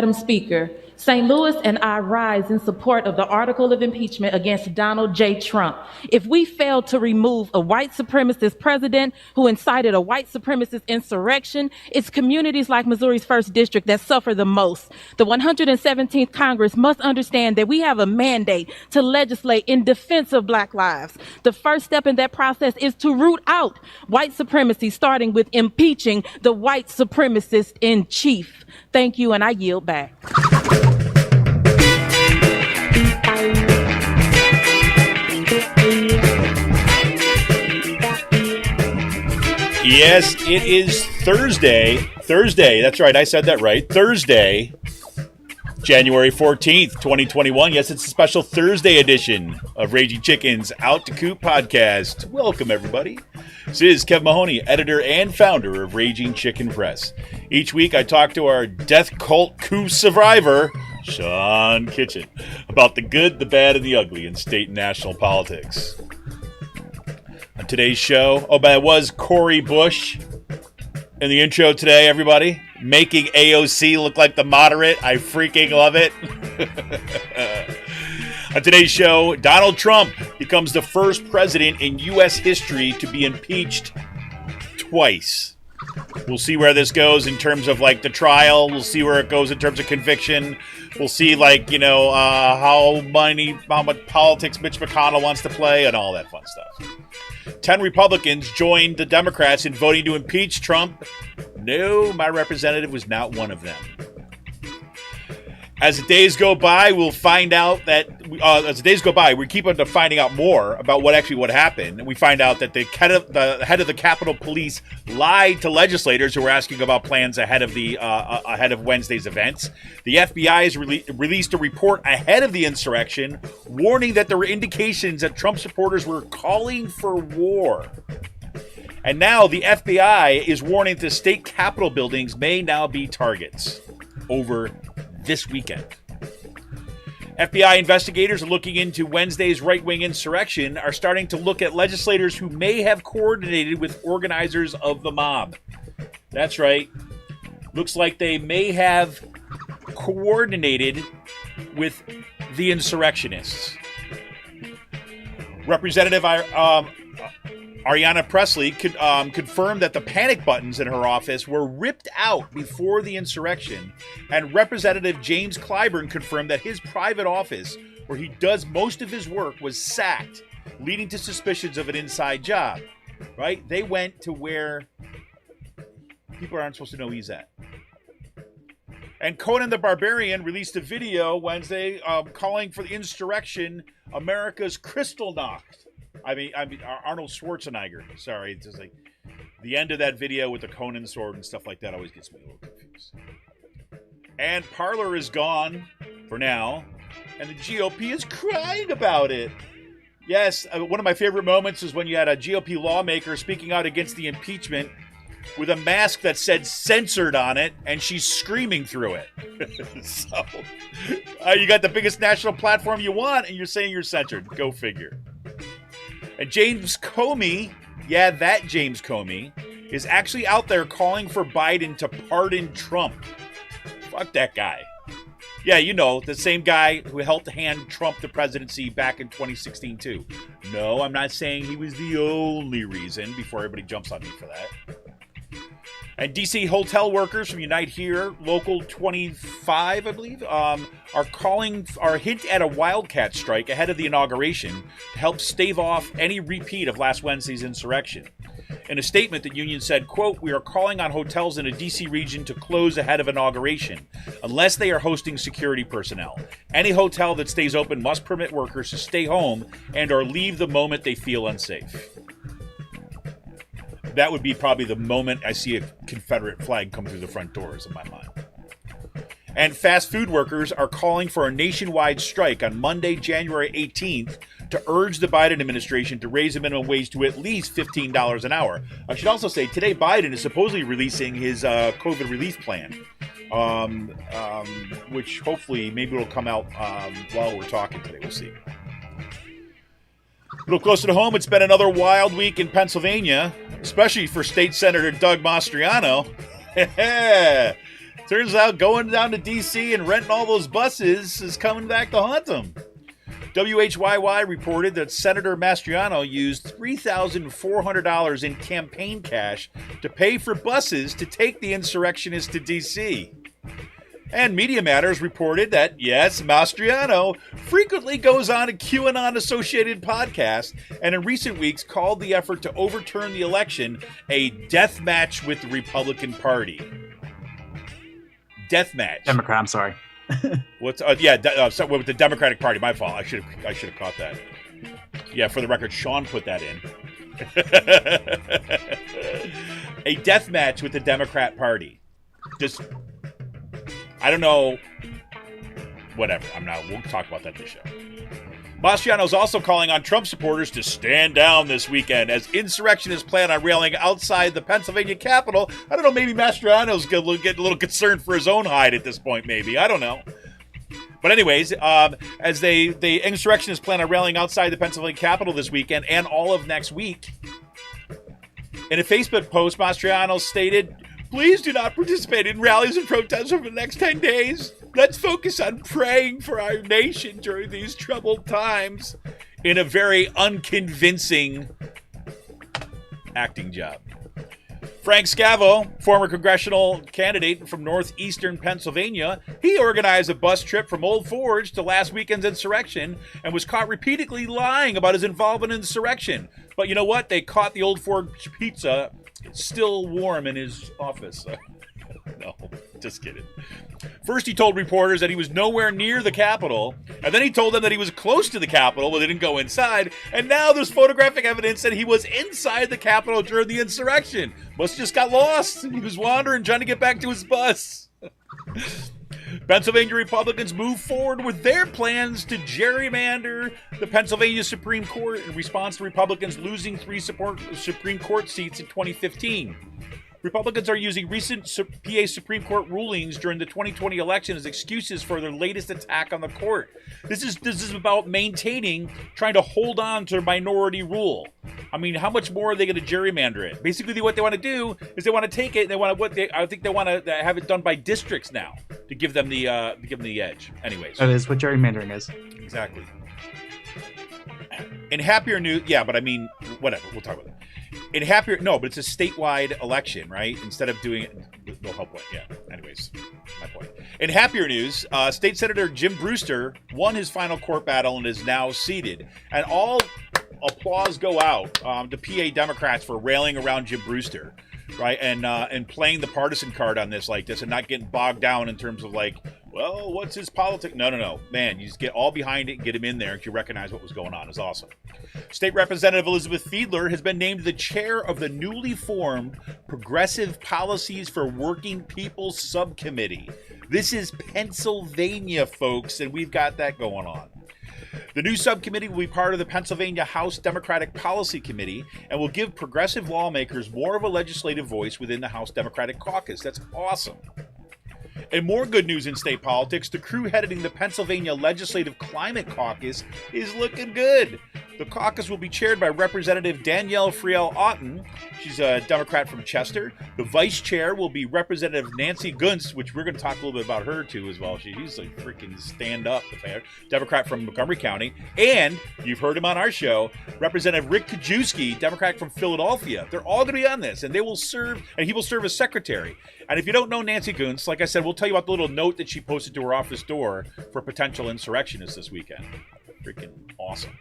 Madam Speaker, St. Louis and I rise in support of the article of impeachment against Donald J. Trump. If we fail to remove a white supremacist president who incited a white supremacist insurrection, it's communities like Missouri's 1st District that suffer the most. The 117th Congress must understand that we have a mandate to legislate in defense of Black lives. The first step in that process is to root out white supremacy, starting with impeaching the white supremacist in chief. Thank you, and I yield back. Yes, it is Thursday. That's right. I said that right. Thursday, January 14th, 2021. Yes, it's a special Thursday edition of Raging Chicken's Out to Coop podcast. Welcome, everybody. This is Kevin Mahoney, editor and founder of Raging Chicken Press. Each week, I talk to our death cult coup survivor, Sean Kitchen, about the good, the bad, and the ugly in state and national politics. On today's show, that was Cori Bush in the intro today, everybody. Making AOC look like the moderate. I freaking love it. On today's show, Donald Trump becomes the first president in U.S. history to be impeached twice. We'll see where this goes in terms of, the trial. We'll see where it goes in terms of conviction. We'll see, how much politics Mitch McConnell wants to play and all that fun stuff. 10 Republicans joined the Democrats in voting to impeach Trump. No, my representative was not one of them. As the days go by, we'll find out that we keep on finding out more about what happened. And we find out that the head of the Capitol Police lied to legislators who were asking about plans ahead of Wednesday's events. The FBI has released a report ahead of the insurrection, warning that there were indications that Trump supporters were calling for war. And now the FBI is warning that the state Capitol buildings may now be targets over this weekend. FBI investigators are looking into Wednesday's right-wing insurrection, are starting to look at legislators who may have coordinated with organizers of the mob. That's right. Looks like they may have coordinated with the insurrectionists. Representative Aryanna Pressley confirmed that the panic buttons in her office were ripped out before the insurrection, and Representative James Clyburn confirmed that his private office, where he does most of his work, was sacked, leading to suspicions of an inside job. Right? They went to where people aren't supposed to know he's at. And Conan the Barbarian released a video Wednesday calling for the insurrection America's Kristallnacht. I mean, Arnold Schwarzenegger. Sorry, it's just the end of that video with the Conan sword and stuff like that always gets me a little confused. And Parler is gone for now, and the GOP is crying about it. Yes, one of my favorite moments is when you had a GOP lawmaker speaking out against the impeachment with a mask that said censored on it, and she's screaming through it. So, you got the biggest national platform you want, and you're saying you're censored. Go figure. And James Comey, that James Comey, is actually out there calling for Biden to pardon Trump. Fuck that guy. Yeah, the same guy who helped hand Trump the presidency back in 2016 too. No, I'm not saying he was the only reason, before everybody jumps on me for that. And D.C. hotel workers from Unite Here, Local 25, I believe, are hint at a wildcat strike ahead of the inauguration to help stave off any repeat of last Wednesday's insurrection. In a statement, the union said, quote, "We are calling on hotels in the D.C. region to close ahead of inauguration, unless they are hosting security personnel. Any hotel that stays open must permit workers to stay home and or leave the moment they feel unsafe." That would be probably the moment I see a Confederate flag come through the front doors in my mind. And fast food workers are calling for a nationwide strike on Monday, January 18th, to urge the Biden administration to raise the minimum wage to at least $15 an hour. I should also say, today Biden is supposedly releasing his COVID relief plan, which hopefully maybe will come out while we're talking today. We'll see. A little closer to home, it's been another wild week in Pennsylvania, especially for State Senator Doug Mastriano. Turns out going down to D.C. and renting all those buses is coming back to haunt them. WHYY reported that Senator Mastriano used $3,400 in campaign cash to pay for buses to take the insurrectionists to D.C. And Media Matters reported that, yes, Mastriano frequently goes on a QAnon-associated podcast and in recent weeks called the effort to overturn the election a death match with the Republican Party. Death match. Democrat, I'm sorry. What's with the Democratic Party? My fault. I should have caught that. Yeah, for the record, Sean put that in. A death match with the Democrat Party. Just, I don't know. Whatever. We'll talk about that this show. Mastriano's also calling on Trump supporters to stand down this weekend as insurrectionists plan on railing outside the Pennsylvania Capitol. I don't know, maybe Mastriano's getting a little concerned for his own hide at this point, maybe. I don't know. But anyways, as the insurrectionists plan on railing outside the Pennsylvania Capitol this weekend and all of next week, in a Facebook post, Mastriano stated, "Please do not participate in rallies and protests over the next 10 days. Let's focus on praying for our nation during these troubled times," in a very unconvincing acting job. Frank Scavo, former congressional candidate from northeastern Pennsylvania, he organized a bus trip from Old Forge to last weekend's insurrection and was caught repeatedly lying about his involvement in the insurrection. But you know what? They caught the Old Forge pizza still warm in his office. No, just kidding. First, he told reporters that he was nowhere near the Capitol, and then he told them that he was close to the Capitol, but they didn't go inside, and now there's photographic evidence that he was inside the Capitol during the insurrection. Must have just got lost. He was wandering, trying to get back to his bus. Pennsylvania Republicans move forward with their plans to gerrymander the Pennsylvania Supreme Court in response to Republicans losing 3 Supreme Court seats in 2015. Republicans are using recent PA Supreme Court rulings during the 2020 election as excuses for their latest attack on the court. This is about trying to hold on to minority rule. I mean, how much more are they going to gerrymander it? Basically, what they want to do is they want to take it. I think they want to have it done by districts now to give them the edge. Anyways, that is what gerrymandering is. Exactly. In happier news, yeah, but I mean, whatever. We'll talk about that. But it's a statewide election, right? Instead of doing it, the whole point. Yeah. Anyways, my point. In happier news, State Senator Jim Brewster won his final court battle and is now seated. And all applause go out to PA Democrats for railing around Jim Brewster, right? And playing the partisan card on this like this and not getting bogged down in terms of like, well, what's his politics? No. Man, you just get all behind it and get him in there if you recognize what was going on. It's awesome. State Representative Elizabeth Fiedler has been named the chair of the newly formed Progressive Policies for Working People Subcommittee. This is Pennsylvania, folks, and we've got that going on. The new subcommittee will be part of the Pennsylvania House Democratic Policy Committee and will give progressive lawmakers more of a legislative voice within the House Democratic Caucus. That's awesome. And more good news in state politics, the crew heading the Pennsylvania Legislative Climate Caucus is looking good. The caucus will be chaired by Representative Danielle Friel-Otten. She's a Democrat from Chester. The vice chair will be Representative Nancy Gunst, which we're going to talk a little bit about her too as well. She's a freaking stand-up Democrat from Montgomery County. And, you've heard him on our show, Representative Rick Kajewski, Democrat from Philadelphia. They're all going to be on this, and he will serve as secretary. And if you don't know Nancy Gunst, like I said, we'll tell you about the little note that she posted to her office door for potential insurrectionists this weekend. Freaking awesome.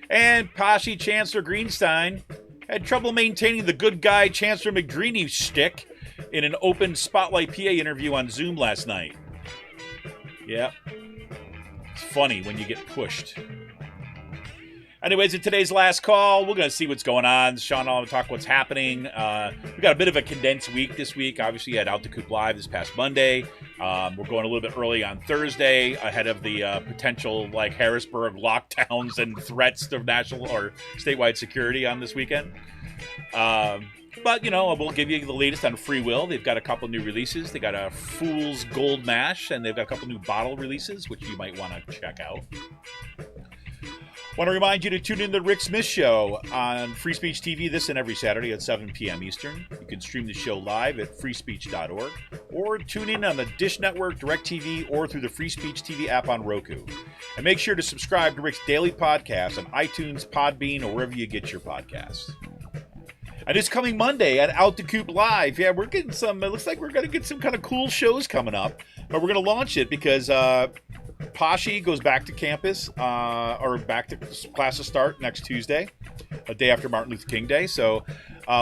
And Posse Chancellor Greenstein had trouble maintaining the good guy Chancellor McDreamy shtick in an open Spotlight PA interview on Zoom last night. Yeah. It's funny when you get pushed. Anyways, in today's last call, we're going to see what's going on. Sean and I will talk what's happening. We got a bit of a condensed week this week. Obviously, you had Out to Coop Live this past Monday. We're going a little bit early on Thursday ahead of the potential Harrisburg lockdowns and threats to national or statewide security on this weekend. But, we'll give you the latest on Free Will. They've got a couple new releases. They got a Fool's Gold Mash, and they've got a couple new bottle releases, which you might want to check out. Want to remind you to tune in to the Rick Smith Show on Free Speech TV this and every Saturday at 7 p.m. Eastern. You can stream the show live at freespeech.org or tune in on the Dish Network, DirecTV, or through the Free Speech TV app on Roku. And make sure to subscribe to Rick's daily podcast on iTunes, Podbean, or wherever you get your podcasts. And it's coming Monday at Out the Coop Live. Yeah, we're getting some, it looks like we're going to get some kind of cool shows coming up. But we're going to launch it because Pashi goes back to campus, or back to classes start next Tuesday, a day after Martin Luther King Day. So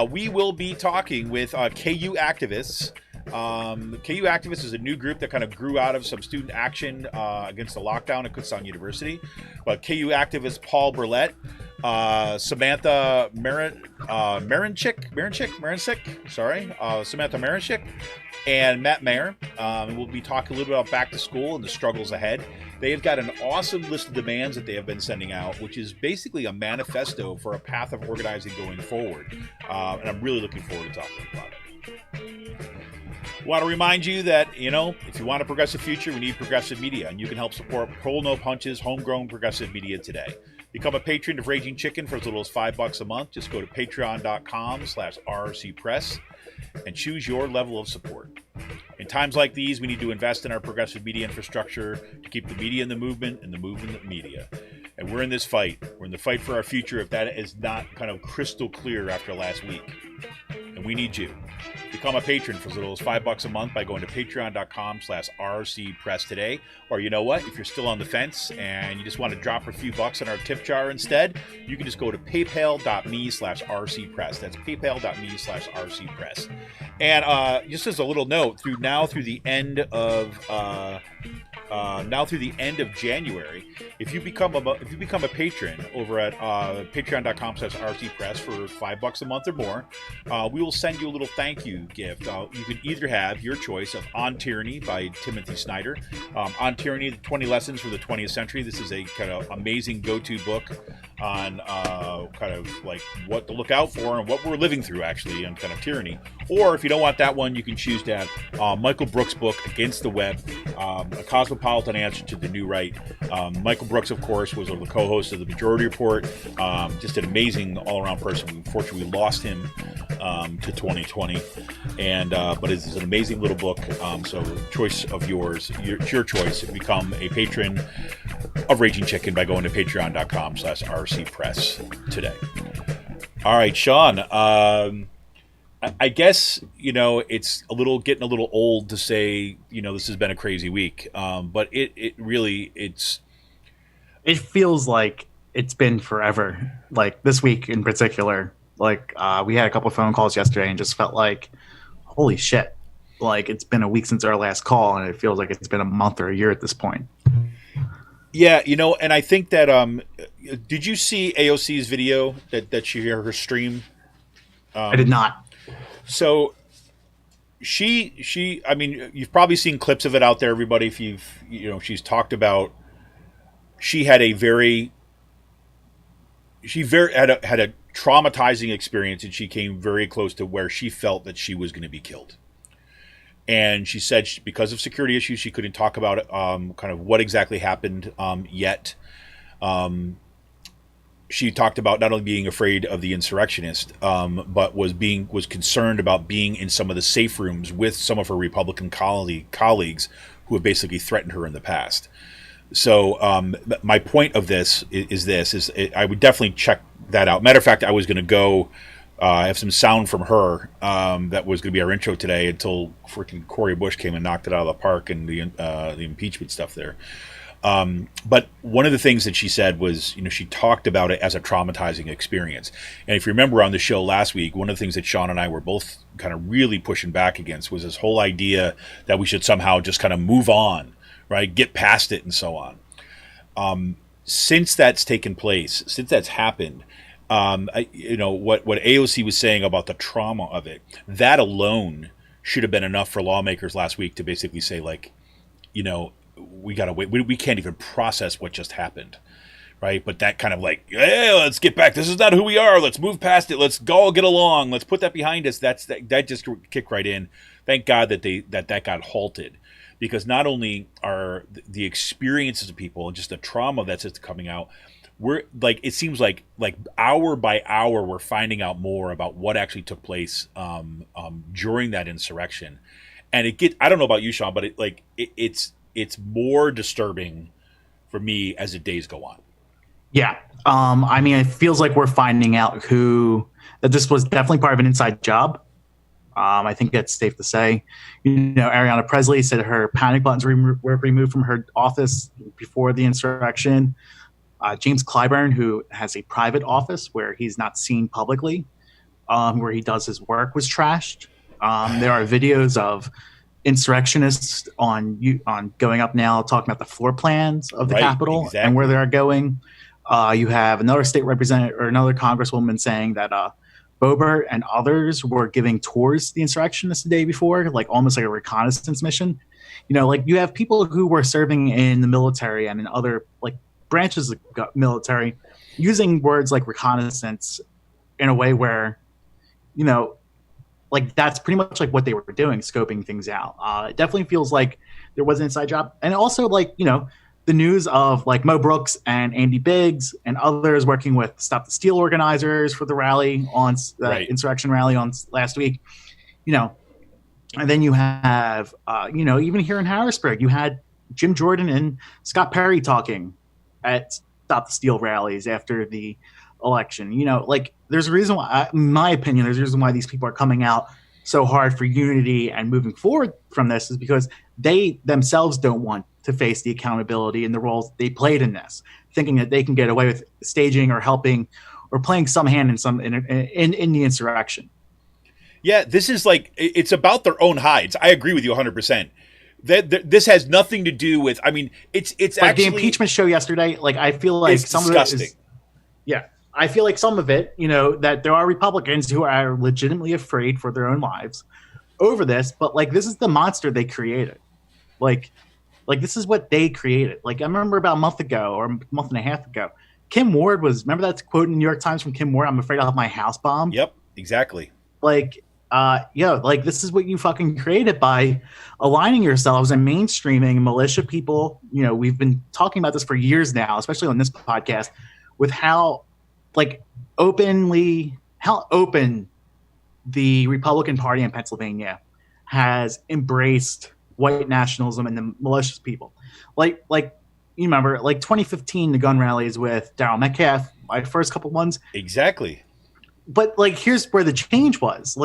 we will be talking with KU activists. KU Activists is a new group that kind of grew out of some student action against the lockdown at Kutztown University. But KU activist Paul Burlett, Samantha Marinchik, Samantha Marinchik, and Matt Mayer. We'll be talking a little bit about back to school and the struggles ahead. They have got an awesome list of demands that they have been sending out, which is basically a manifesto for a path of organizing going forward. And I'm really looking forward to talking about it. Want to remind you that, if you want a progressive future, we need progressive media, and you can help support Pull No Punches, homegrown progressive media today. Become a patron of Raging Chicken for as little as $5 a month. Just go to patreon.com/rrcpress and choose your level of support. In times like these, we need to invest in our progressive media infrastructure to keep the media in the movement and the movement in the media. And we're in this fight. We're in the fight for our future if that is not kind of crystal clear after last week. And we need you. Become a patron for as little as $5 a month by going to patreon.com/rrcpress today. Or you know what? If you're still on the fence and you just want to drop a few bucks in our tip jar instead, you can just go to paypal.me/rcpress. That's paypal.me/rcpress. And just as a little note, through the end of January, if you become a patron over at patreon.com/rcpress for $5 a month or more, we will send you a little thank you gift. You can either have your choice of On Tyranny by Timothy Snyder. On Tyranny, the 20 Lessons for the 20th Century. This is a kind of amazing go-to book on kind of like what to look out for and what we're living through actually on kind of tyranny. Or if you don't want that one, you can choose to have Michael Brooks' book, Against the Web, a cosmopolitan answer to the new right. Michael Brooks, of course, was one of the co-hosts of the Majority Report. Just an amazing all-around person. Unfortunately, we lost him to 2020, but it's an amazing little book. So choice of yours, it's your choice. Become a patron of Raging Chicken by going to patreon.com/rcpress today. All right, Sean. I guess it's getting a little old to say this has been a crazy week, but it feels like it's been forever. Like this week in particular, like we had a couple of phone calls yesterday and just felt like, holy shit! Like it's been a week since our last call, and it feels like it's been a month or a year at this point. Yeah, and I think that did you see AOC's video that she her stream? I did not. So she I mean, you've probably seen clips of it out there, everybody. If she's talked about, she had a traumatizing experience, and she came very close to where she felt that she was going to be killed. And she said because of security issues, she couldn't talk about it, kind of what exactly happened yet. She talked about not only being afraid of the insurrectionists, but was concerned about being in some of the safe rooms with some of her Republican colleagues who have basically threatened her in the past. So my point of this is I would definitely check that out. Matter of fact, I was going to go. I have some sound from her that was going to be our intro today until freaking Cori Bush came and knocked it out of the park and the impeachment stuff there. But one of the things that she said was, she talked about it as a traumatizing experience. And if you remember on the show last week, one of the things that Sean and I were both kind of really pushing back against was this whole idea that we should somehow just kind of move on, right? Get past it and so on. Since that's taken place, since that's happened, what AOC was saying about the trauma of it, that alone should have been enough for lawmakers last week to basically say, like, we got to wait. We can't even process what just happened, right? But that kind of like, hey, let's get back. This is not who we are. Let's move past it. Let's all get along. Let's put that behind us. That just kicked right in. Thank God that got halted, because not only are the experiences of people and just the trauma that's just coming out, we're like, it seems like hour by hour we're finding out more about what actually took place during that insurrection. And I don't know about you, Sean, but it's more disturbing for me as the days go on. Yeah. I mean, it feels like we're finding out that this was definitely part of an inside job. I think that's safe to say. Aryanna Pressley said her panic buttons were removed from her office before the insurrection. James Clyburn, who has a private office where he's not seen publicly, where he does his work, was trashed. There are videos of insurrectionists on going up now, talking about the floor plans of the Capitol and where they're going. You have another state representative or another congresswoman saying that Boebert and others were giving tours to the insurrectionists the day before, like almost like a reconnaissance mission. You have people who were serving in the military and in other like branches of the military using words like reconnaissance in a way where, like that's pretty much like what they were doing, scoping things out. It definitely feels like there was an inside job. And also the news of like Mo Brooks and Andy Biggs and others working with Stop the Steal organizers for the rally on the insurrection rally on last week, and then you have, even here in Harrisburg, you had Jim Jordan and Scott Perry talking at Stop the Steal rallies after the election. There's a reason why, in my opinion, there's a reason why these people are coming out so hard for unity and moving forward from this is because they themselves don't want to face the accountability and the roles they played in this, thinking that they can get away with staging or helping or playing some hand in the insurrection. Yeah, this is it's about their own hides. I agree with you 100%. This has nothing to do with. I mean, it's like actually the impeachment show yesterday. Like I feel like some disgusting. of it is, yeah. I feel like some of it, that there are Republicans who are legitimately afraid for their own lives over this, but this is the monster they created. Like this is what they created. Like I remember about a month ago or a month and a half ago, Kim Ward remember that quote in the New York Times from Kim Ward? I'm afraid I'll have my house bombed. Yep, exactly. This is what you fucking created by aligning yourselves and mainstreaming militia people. We've been talking about this for years now, especially on this podcast, with how open the Republican Party in Pennsylvania has embraced white nationalism and the malicious people. You remember 2015, the gun rallies with Darryl Metcalf, my first couple ones. Exactly. But here's where the change was.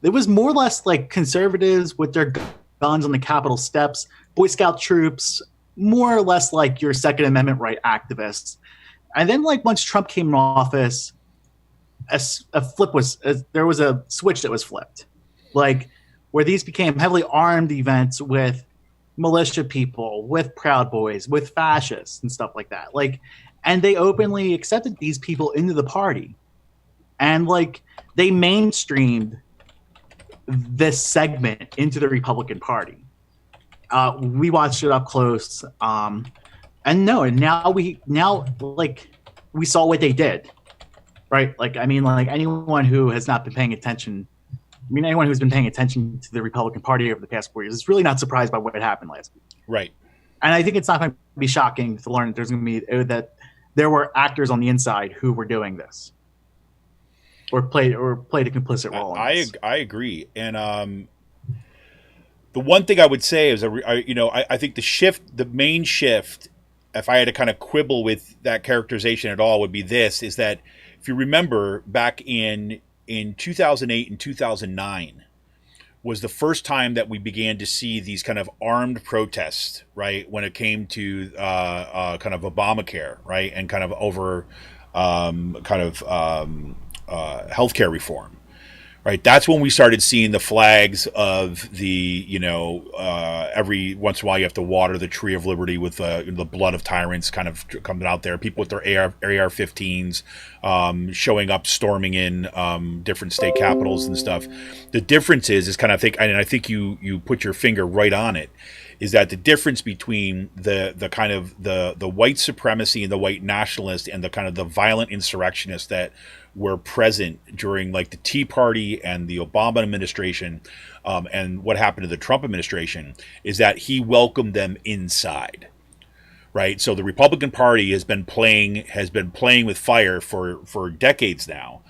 It was more or less conservatives with their guns on the Capitol steps, Boy Scout troops, more or less like your Second Amendment right activists. And then once Trump came in office, there was a switch that was flipped, where these became heavily armed events with militia people, with Proud Boys, with fascists and stuff like that. And they openly accepted these people into the party. And they mainstreamed this segment into the Republican Party. We watched it up close. Now we saw what they did, right? Anyone who has not been paying attention, anyone who's been paying attention to the Republican Party over the past 4 years is really not surprised by what happened last week. Right. And I think it's not going to be shocking to learn that there were actors on the inside who were doing this. Or played a complicit role. I agree, and the one thing I would say is, I think the main shift, if I had to kind of quibble with that characterization at all, would be this: is that if you remember back in 2008 and 2009 was the first time that we began to see these kind of armed protests, right? When it came to kind of Obamacare, right, and kind of over healthcare reform, right? That's when we started seeing the flags of the, every once in a while you have to water the tree of liberty with the blood of tyrants kind of coming out there. People with their AR-15s showing up, storming in different state capitals and stuff. The difference is kind of I think you put your finger right on it, is that the difference between the kind of the white supremacy and the white nationalist and the kind of the violent insurrectionists that were present during like the Tea Party and the Obama administration, and what happened to the Trump administration, is that he welcomed them inside. Right, so the Republican Party has been playing with fire for decades now,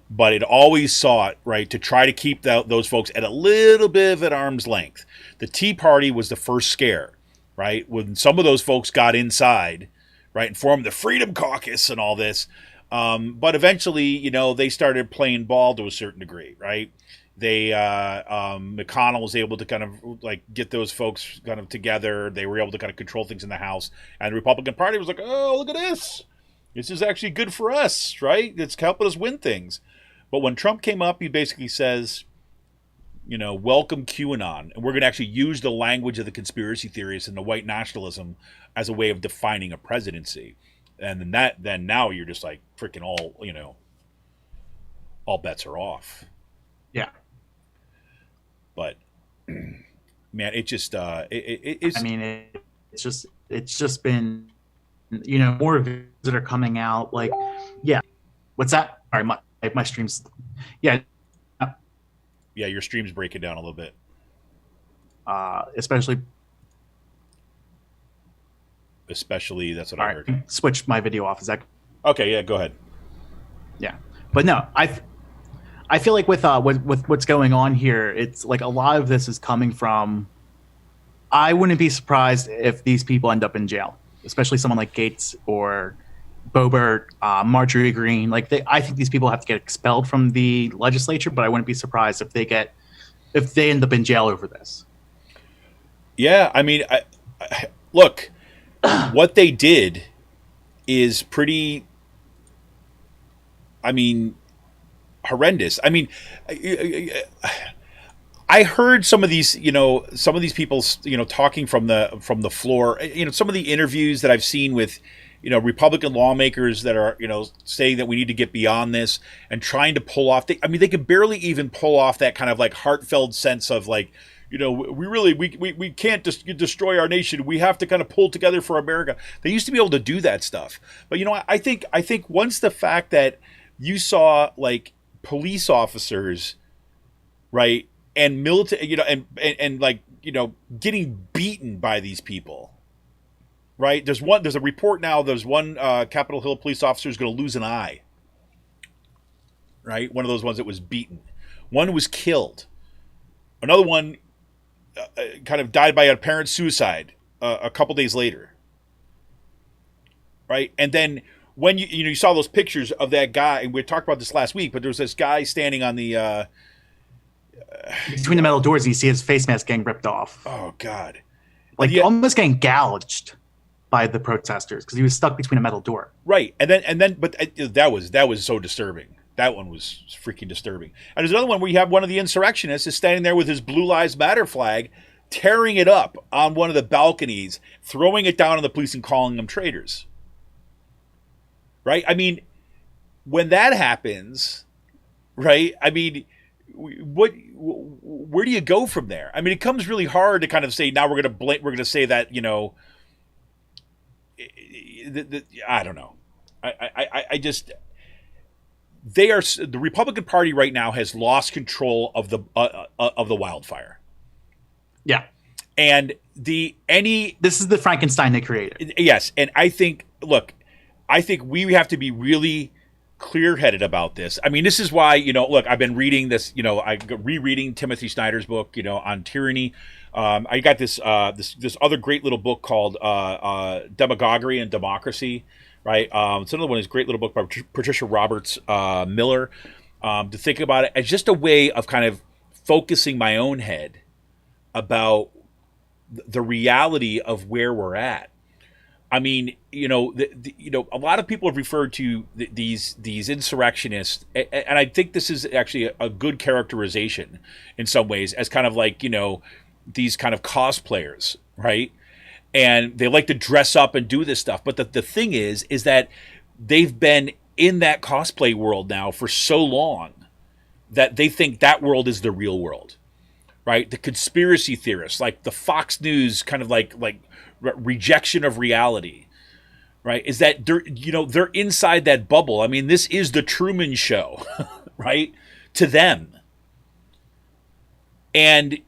but it always sought, right, to try to keep those folks at a little bit of an arm's length. The Tea Party was the first scare, right, when some of those folks got inside, right, and formed the Freedom Caucus and all this, but eventually, they started playing ball to a certain degree, right. They McConnell was able to kind of like get those folks kind of together. They were able to kind of control things in the House, and the Republican Party was like, "Oh, look at this! This is actually good for us, right? It's helping us win things." But when Trump came up, he basically says, "Welcome QAnon," and we're going to actually use the language of the conspiracy theorists and the white nationalism as a way of defining a presidency. And then now you're just like freaking all bets are off. Yeah. But man, it just it's. I mean, it's just been, more of it that are coming out. Like, yeah, what's that? All right, my streams. Yeah, yeah, your stream's breaking down a little bit. Especially that's what I heard. Switch my video off. Is that okay? Yeah, go ahead. Yeah, but no, I feel like with what's going on here, it's like a lot of this is coming from. I wouldn't be surprised if these people end up in jail, especially someone like Gates or Boebert, Marjorie Greene. Like I think these people have to get expelled from the legislature, but I wouldn't be surprised if they end up in jail over this. Yeah, I mean, look, what they did is pretty. I mean. Horrendous. I mean, I heard some of these people, talking from the floor. Some of the interviews that I've seen with, Republican lawmakers that are, saying that we need to get beyond this and trying to pull off. They can barely even pull off that kind of like heartfelt sense of like, we can't destroy our nation. We have to kind of pull together for America. They used to be able to do that stuff, but I think once the fact that you saw like police officers, right, and military, and like getting beaten by these people, right? There's a report now. There's one Capitol Hill police officer who's going to lose an eye, right? One of those ones that was beaten. One was killed. Another one kind of died by apparent suicide a couple days later, right? And then. When you saw those pictures of that guy, and we talked about this last week, but there was this guy standing on the between the metal doors, and you see his face mask getting ripped off. Oh God! Like almost getting gouged by the protesters because he was stuck between a metal door. Right, and then, but that was so disturbing. That one was freaking disturbing. And there's another one where you have one of the insurrectionists is standing there with his Blue Lives Matter flag, tearing it up on one of the balconies, throwing it down on the police and calling them traitors. Right? I mean, when that happens, right? I mean, where do you go from there? I mean, it comes really hard to kind of say now we're going to say that I don't know. I just the Republican Party right now has lost control of the wildfire. Yeah, and this is the Frankenstein they created. Yes, and I think we have to be really clear-headed about this. I mean, this is why, look, I've been reading this, rereading Timothy Snyder's book, on tyranny. I got this other great little book called Demagoguery and Democracy, right? It's another one of these great little book by Patricia Roberts Miller, to think about it as just a way of kind of focusing my own head about the reality of where we're at. I mean, a lot of people have referred to these insurrectionists, and I think this is actually a good characterization in some ways as kind of like, these kind of cosplayers, right? And they like to dress up and do this stuff. But the thing is that they've been in that cosplay world now for so long that they think that world is the real world, right? The conspiracy theorists, like the Fox News kind of like rejection of reality, right? Is that they're inside that bubble. I mean, this is the Truman Show, right? To them. And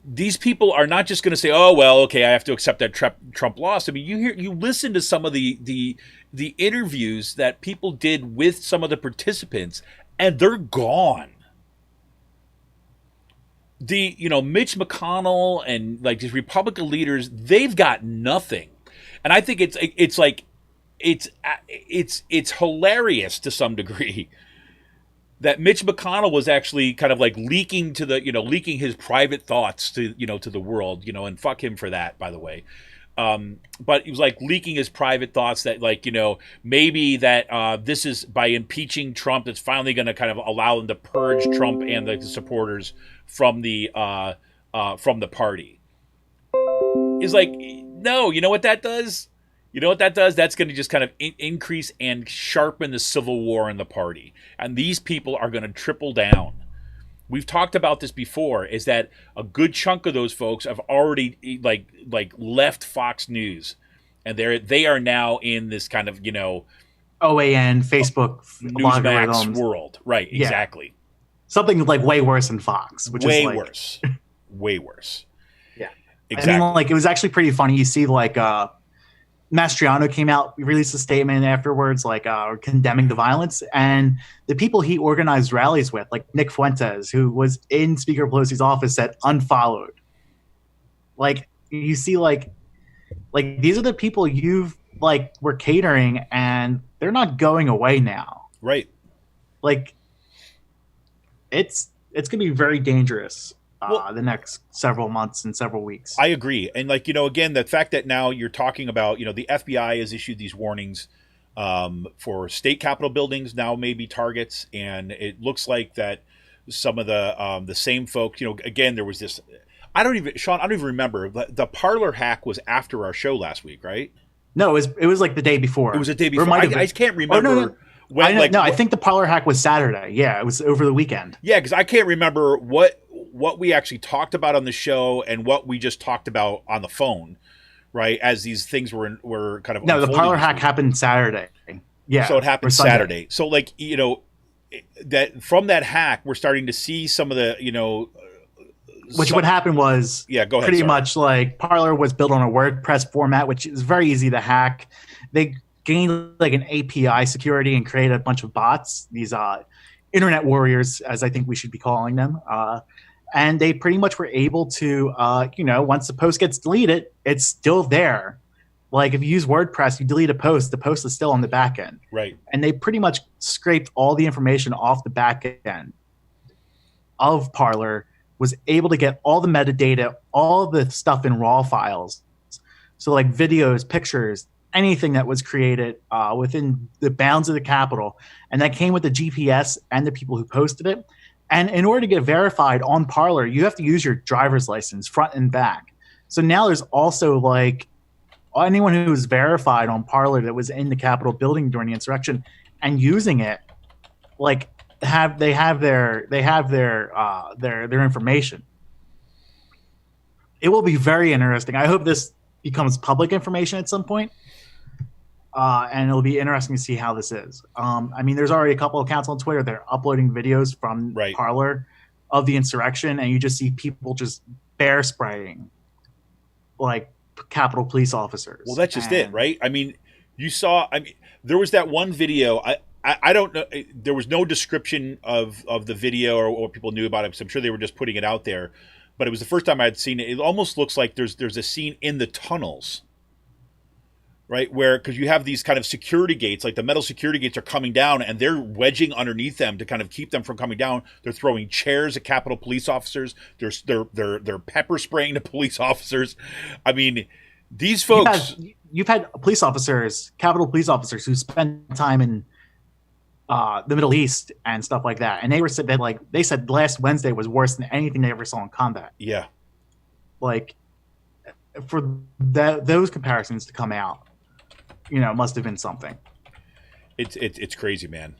these people are not just going to say, "Oh well, okay, I have to accept that Trump lost." I mean, you listen to some of the interviews that people did with some of the participants, and they're gone. Mitch McConnell and like these Republican leaders, they've got nothing, and I think it's hilarious to some degree that Mitch McConnell was actually kind of like leaking his private thoughts to the world, and fuck him for that, by the way. But he was like leaking his private thoughts that maybe that this is by impeaching Trump that's finally going to kind of allow them to purge Trump and the supporters from the party. Is like, no, you know what that does? That's going to just kind of increase and sharpen the civil war in the party. And these people are going to triple down. We've talked about this before, is that a good chunk of those folks have already like left Fox News. And they are now in this kind of, OAN, Facebook, Newsmax world. Right, yeah. Exactly. Something like way worse than Fox. Which way is like, worse. Way worse. Yeah. Exactly. I mean, like, it was actually pretty funny. You see, like, Mastriano came out, released a statement afterwards, like condemning the violence, and the people he organized rallies with, like Nick Fuentes, who was in Speaker Pelosi's office, said unfollowed. Like, you see, like these are the people you've were catering, and they're not going away now. Right. Like, it's gonna be very dangerous. The next several months and several weeks. I agree. And again, the fact that now you're talking about, the FBI has issued these warnings for state capitol buildings now may be targets. And it looks like that some of the same folks, again, there was this, Sean, I don't even remember. The Parler hack was after our show last week, right? No, it was like the day before. It was the day before. I can't remember. Oh, no. I think the Parler hack was Saturday. Yeah, it was over the weekend. Yeah, because I can't remember what we actually talked about on the show and what we just talked about on the phone, right? As these things were kind of the Parler hack happened Saturday. Yeah, so it happened Saturday. So that from that hack, we're starting to see some of the what happened was go ahead. Pretty much like Parler was built on a WordPress format, which is very easy to hack. They gained like an API security and created a bunch of bots. These internet warriors, as I think we should be calling them. And they pretty much were able to, once the post gets deleted, it's still there. Like if you use WordPress, you delete a post, the post is still on the back end. Right. And they pretty much scraped all the information off the back end of Parler, was able to get all the metadata, all the stuff in raw files. So like videos, pictures, anything that was created within the bounds of the Capitol. And that came with the GPS and the people who posted it. And in order to get verified on Parler, you have to use your driver's license front and back. So now there's also like anyone who was verified on Parler that was in the Capitol building during the insurrection and using it, like they have their information. It will be very interesting. I hope this becomes public information at some point. And it'll be interesting to see how this is. I mean, there's already a couple of accounts on Twitter that are uploading videos from Parler of the insurrection, and you just see people just bear spraying like Capitol police officers. Well, that's just it, right? I mean, there was that one video. I don't know. There was no description of the video or what people knew about it. So I'm sure they were just putting it out there. But it was the first time I had seen it. It almost looks like there's a scene in the tunnels. Right, because you have these kind of security gates, like the metal security gates are coming down, and they're wedging underneath them to kind of keep them from coming down. They're throwing chairs at Capitol police officers. They're pepper spraying the police officers. I mean, these folks. You've had police officers, Capitol police officers, who spend time in the Middle East and stuff like that, and they said last Wednesday was worse than anything they ever saw in combat. Yeah, like for those comparisons to come out. Must have been something. It's crazy, man.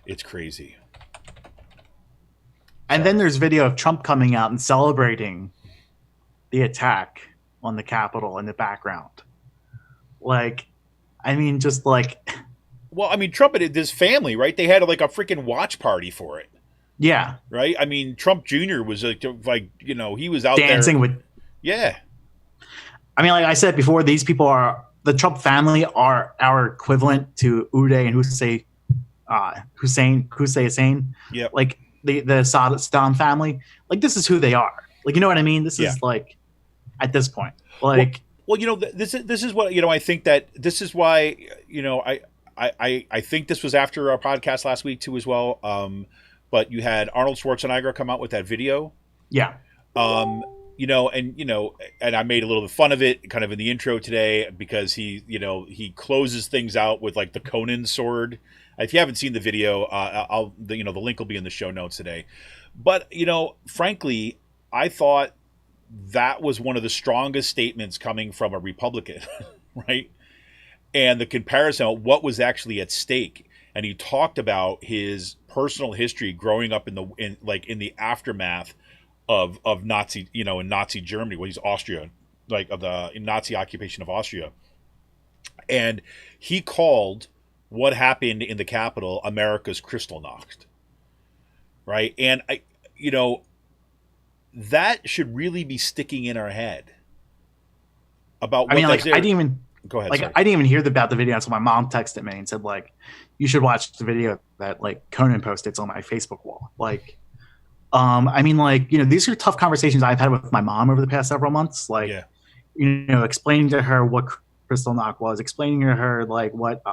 It's crazy. And then there's video of Trump coming out and celebrating the attack on the Capitol in the background. Like, I mean, just like... Well, I mean, Trump and his family, right? They had like a freaking watch party for it. Yeah. Right? I mean, Trump Jr. was like you know, he was out dancing there. with... Yeah. I mean, like I said before, these people are... The Trump family are our equivalent to Uday and Hussein. Yep. Like, the Saddam family. Like, this is who they are. Like, you know what I mean? This is like... At this point. Like... Well, you know, this is what, you know, I think that this is why, you know, I think this was after our podcast last week too as well. But you had Arnold Schwarzenegger come out with that video. Yeah. You know, and I made a little bit of fun of it kind of in the intro today because he closes things out with like the Conan sword. If you haven't seen the video, the link will be in the show notes today. But, you know, frankly, I thought that was one of the strongest statements coming from a Republican, right? And the comparison of what was actually at stake. And he talked about his personal history growing up in the aftermath of Nazi, you know, in Nazi Germany, he's Austria, like of the Nazi occupation of Austria. And he called what happened in the Capitol America's Kristallnacht, right? And that should really be sticking in our head about what I mean, like, I didn't even go ahead. Like, sorry. I didn't even hear about the video until my mom texted me and said, like, you should watch the video that like Conan posted. It's on my Facebook wall. Like, I mean, like, you know, these are tough conversations I've had with my mom over the past several months. Like, you know, explaining to her what Kristallnacht was, explaining to her like what,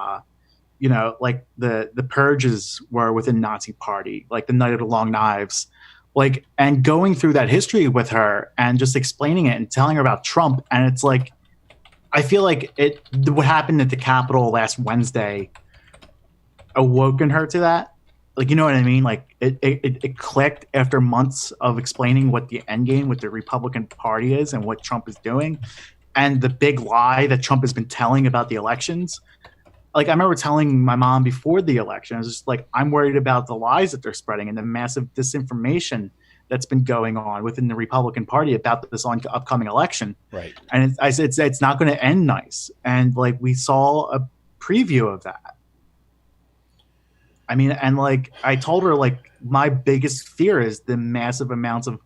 you know, like the purges were within Nazi Party, like the Night of the Long Knives. Like, and going through that history with her and just explaining it and telling her about Trump. And it's like, I feel like what happened at the Capitol last Wednesday awoken her to that. Like, you know what I mean? Like it clicked after months of explaining what the end game with the Republican Party is and what Trump is doing. And the big lie that Trump has been telling about the elections. Like, I remember telling my mom before the election, I was just like, I'm worried about the lies that they're spreading and the massive disinformation that's been going on within the Republican Party about this upcoming election. Right. And I said, it's not going to end nice. And like, we saw a preview of that. I mean, and like, I told her, like, my biggest fear is the massive amounts of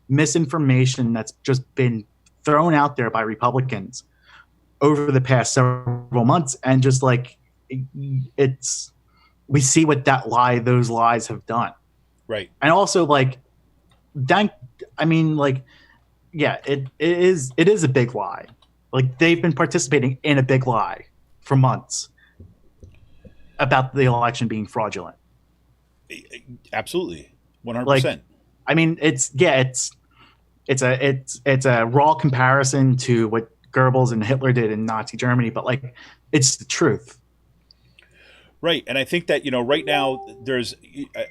misinformation that's just been thrown out there by Republicans over the past several months. And just like, we see what those lies have done. Right. And also, like, I mean, like, yeah, it is a big lie. Like, they've been participating in a big lie for months about the election being fraudulent. Absolutely. 100%. Like, I mean, it's a raw comparison to what Goebbels and Hitler did in Nazi Germany, but like, it's the truth. Right. And I think that, you know, right now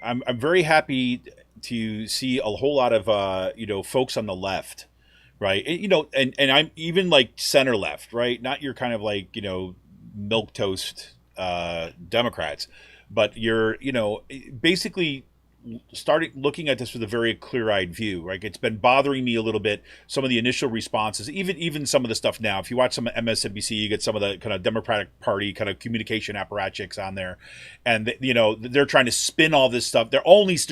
I'm very happy to see a whole lot of, you know, folks on the left, right. And, you know, and I'm even like center left, right. Not your kind of like, you know, milquetoast Democrats, but you're, you know, basically started looking at this with a very clear-eyed view, right? It's been bothering me a little bit, some of the initial responses, even some of the stuff now. If you watch some of MSNBC, you get some of the kind of Democratic Party kind of communication apparatchiks on there, and you know, they're trying to spin all this stuff. They're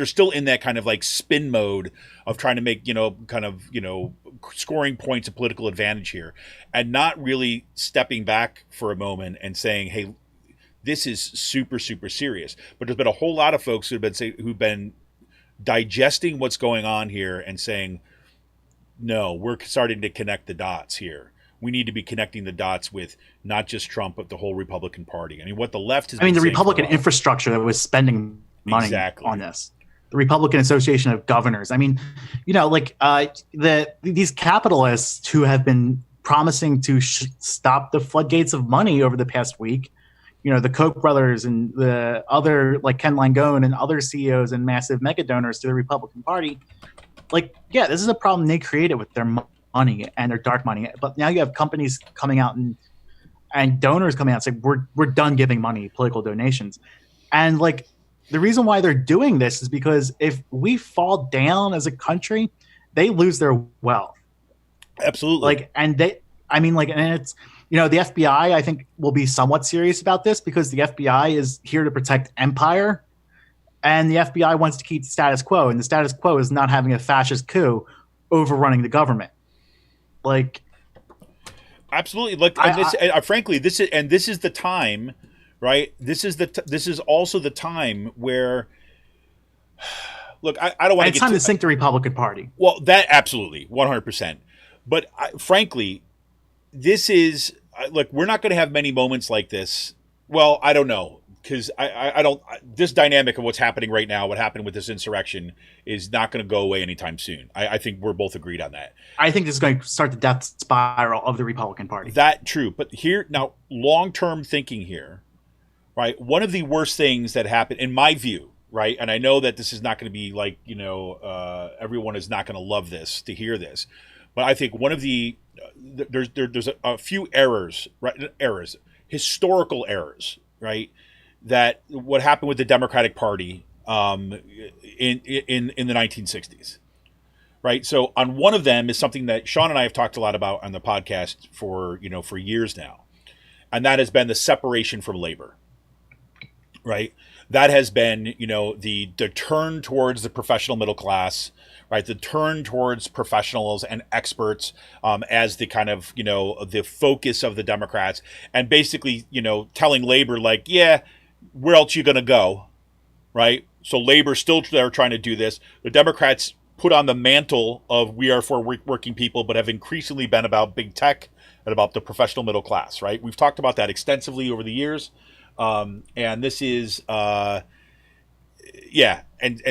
still in that kind of like spin mode of trying to make, you know, kind of, you know, scoring points of political advantage here, and not really stepping back for a moment and saying, hey, this is super, super serious. But there's been a whole lot of folks who've been digesting what's going on here and saying, no, we're starting to connect the dots here. We need to be connecting the dots with not just Trump, but the whole Republican Party. I mean, what the left has been the saying Republican infrastructure that was spending money on this. The Republican Association of Governors. I mean, you know, like these capitalists who have been promising to stop the floodgates of money over the past week, you know, the Koch brothers and the other, like Ken Langone and other CEOs and massive mega donors to the Republican Party. Like, yeah, this is a problem they created with their money and their dark money. But now you have companies coming out and donors coming out saying, we're done giving money, political donations. And like, the reason why they're doing this is because if we fall down as a country, they lose their wealth. Absolutely. Like, and they, I mean, like, and it's, you know, the FBI, I think, will be somewhat serious about this because the FBI is here to protect empire, and the FBI wants to keep the status quo, and the status quo is not having a fascist coup overrunning the government. Like, absolutely. Like, frankly, this is the time, right? This is also the time where, look, I don't want to it's time to sink the Republican Party. Well, that absolutely 100%. But frankly, this is, look, we're not going to have many moments like this. Well, I don't know, because I don't. This dynamic of what's happening right now, what happened with this insurrection, is not going to go away anytime soon. I think we're both agreed on that. I think this is going to start the death spiral of the Republican Party. That true, but here now, long-term thinking here, right? One of the worst things that happened, in my view, right? And I know that this is not going to be like, everyone is not going to love this to hear this, but I think one of the there's a few errors, right? Historical errors, right? That what happened with the Democratic Party in the 1960s, right? So on one of them is something that Sean and I have talked a lot about on the podcast for years now, and that has been the separation from labor, right? That has been the turn towards the professional middle class, right? The turn towards professionals and experts as the kind of the focus of the Democrats, and basically telling labor, like, yeah, where else you gonna go, right? So labor still they're trying to do this. The Democrats put on the mantle of we are for working people, but have increasingly been about big tech and about the professional middle class, right? We've talked about that extensively over the years, and this is and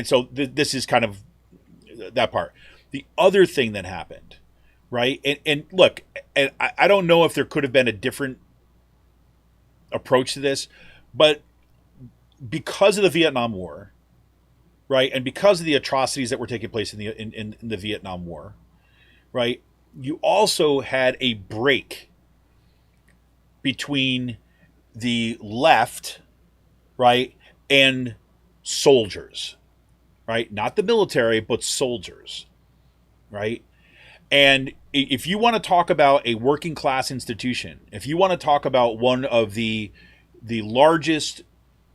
so this is kind of that part. The other thing that happened, right? And look, and I don't know if there could have been a different approach to this, but because of the Vietnam War, right, and because of the atrocities that were taking place in the Vietnam War, right, you also had a break between the left, right, and soldiers, right, not the military, but soldiers, right. And if you want to talk about a working class institution, if you want to talk about one of the largest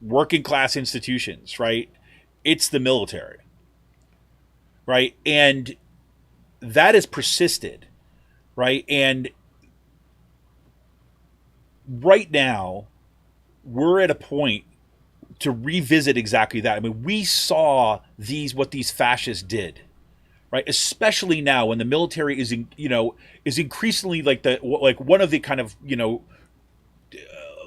working class institutions, right, it's the military, right? And that has persisted, right? And right now, we're at a point to revisit exactly that. I mean, we saw what these fascists did, right? Especially now when the military is increasingly like one of the kind of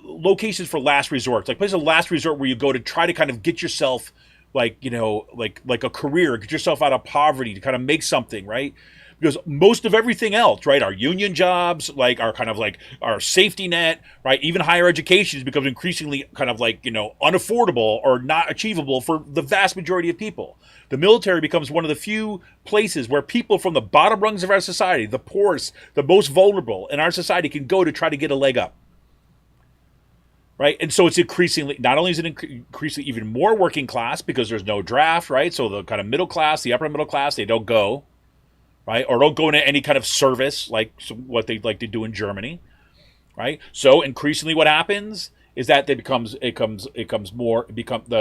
locations for last resort, like places of last resort where you go to try to kind of get yourself like a career, get yourself out of poverty, to kind of make something, right? Because most of everything else, right, our union jobs, like our kind of like our safety net, right, even higher education becomes increasingly kind of like unaffordable or not achievable for the vast majority of people. The military becomes one of the few places where people from the bottom rungs of our society, the poorest, the most vulnerable in our society, can go to try to get a leg up. Right. And so it's increasingly, not only is it increasingly even more working class because there's no draft, right? So the kind of middle class, the upper middle class, they don't go, right? Or don't go into any kind of service like what they like to do in Germany, right? So increasingly what happens is that the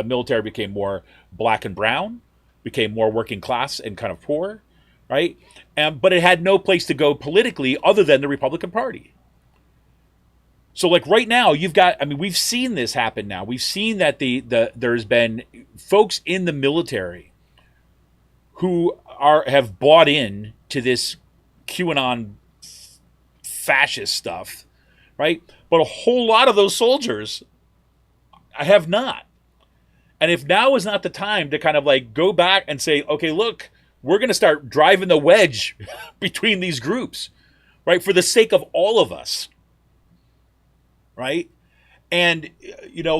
military became more black and brown, became more working class and kind of poor, right? But it had no place to go politically other than the Republican Party. So like right now we've seen this happen now. We've seen that there's been folks in the military who have bought in to this QAnon fascist stuff, right? But a whole lot of those soldiers have not. And if now is not the time to kind of like go back and say, okay, look, we're going to start driving the wedge between these groups, right? For the sake of all of us. Right. And,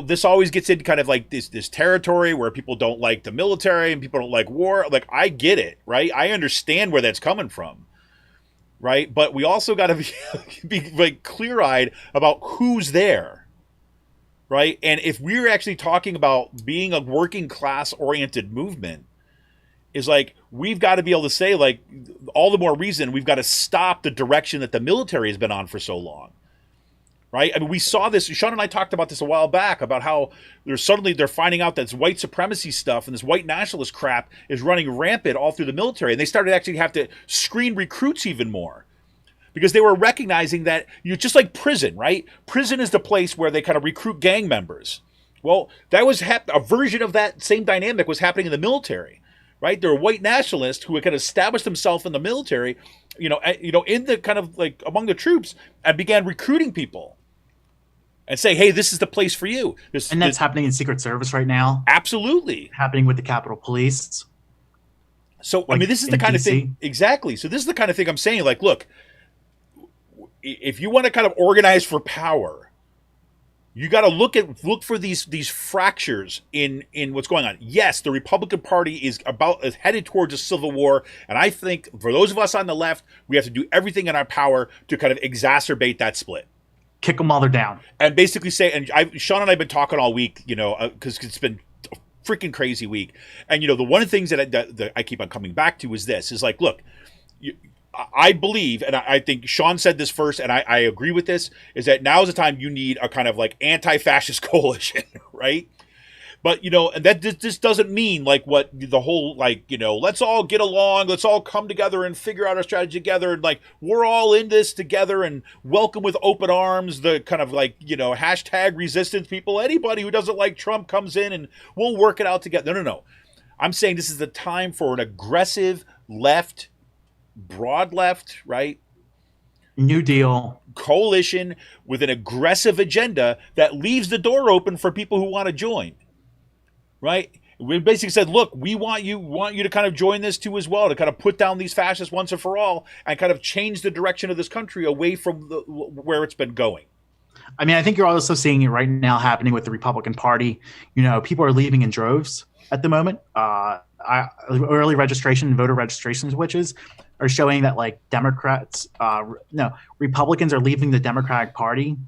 this always gets into kind of like this territory where people don't like the military and people don't like war. Like, I get it. Right. I understand where that's coming from. Right. But we also got to be like clear eyed about who's there. right? And if we're actually talking about being a working class oriented movement, is like we've got to be able to say, like, all the more reason we've got to stop the direction that the military has been on for so long. Right? I mean, we saw this. Sean and I talked about this a while back about how they're finding out that this white supremacy stuff and this white nationalist crap is running rampant all through the military, and they started actually have to screen recruits even more because they were recognizing that just like prison, right? Prison is the place where they kind of recruit gang members. Well, that was a version of that same dynamic was happening in the military, right? There were white nationalists who had kind of established themselves in the military, in the kind of like among the troops, and began recruiting people. And say, hey, this is the place for you. That's happening in Secret Service right now. Absolutely. Happening with the Capitol Police. So, I mean, this is the kind of thing. Exactly. So this is the kind of thing I'm saying. Like, look, if you want to kind of organize for power, you got to look for these fractures in what's going on. Yes, the Republican Party is headed towards a civil war. And I think for those of us on the left, we have to do everything in our power to kind of exacerbate that split. Kick them while they're down. And basically say, and Sean and I have been talking all week, because it's been a freaking crazy week. And, the one of the things that I keep on coming back to is like, look, I believe, and I think Sean said this first, and I agree with this, is that now is the time you need a kind of like anti-fascist coalition, right? But, and that this doesn't mean like what the whole, like, let's all get along, let's all come together and figure out our strategy together. And like, we're all in this together and welcome with open arms, the kind of like, hashtag resistance people. Anybody who doesn't like Trump comes in and we'll work it out together. No. I'm saying this is the time for an aggressive left, broad left, right? New Deal coalition with an aggressive agenda that leaves the door open for people who want to join. Right? We basically said, look, we want you to kind of join this too as well, to kind of put down these fascists once and for all and kind of change the direction of this country away from where it's been going. I mean, I think you're also seeing it right now happening with the Republican Party. People are leaving in droves at the moment. Early registration and voter registration switches are showing that like Republicans are leaving the Democratic Party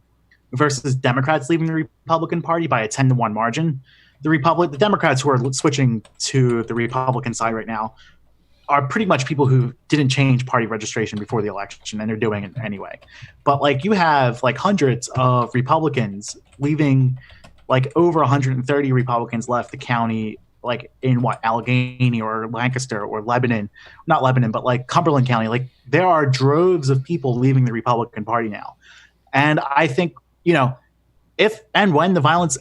versus Democrats leaving the Republican Party by a 10-1 margin. The Democrats who are switching to the Republican side right now are pretty much people who didn't change party registration before the election, and they're doing it anyway. But like you have like hundreds of Republicans leaving, like over 130 Republicans left the county, like in Allegheny or Lancaster or not Lebanon, but like Cumberland County. Like there are droves of people leaving the Republican Party now. And I think, if and when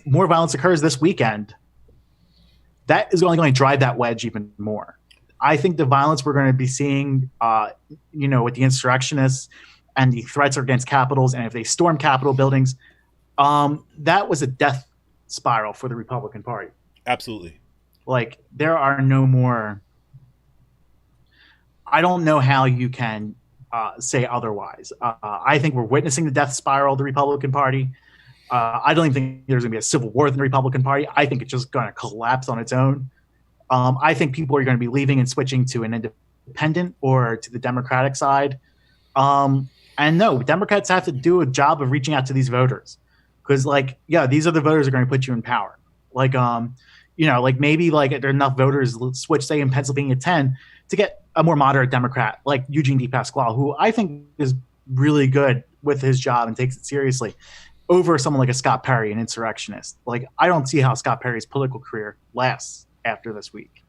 more violence occurs this weekend, that is only going to drive that wedge even more. I think the violence we're going to be seeing, with the insurrectionists and the threats against capitals, and if they storm Capitol buildings, that was a death spiral for the Republican Party. Absolutely. Like there are no more. I don't know how you can say otherwise. I think we're witnessing the death spiral of the Republican Party. I don't even think there's going to be a civil war in the Republican Party. I think it's just going to collapse on its own. I think people are going to be leaving and switching to an independent or to the Democratic side. And no, Democrats have to do a job of reaching out to these voters because, these are the voters who are going to put you in power. Maybe there are enough voters switch, say, in Pennsylvania 10 to get a more moderate Democrat like Eugene DePasquale, who I think is really good with his job and takes it seriously, over someone like a Scott Perry, an insurrectionist. Like, I don't see how Scott Perry's political career lasts after this week.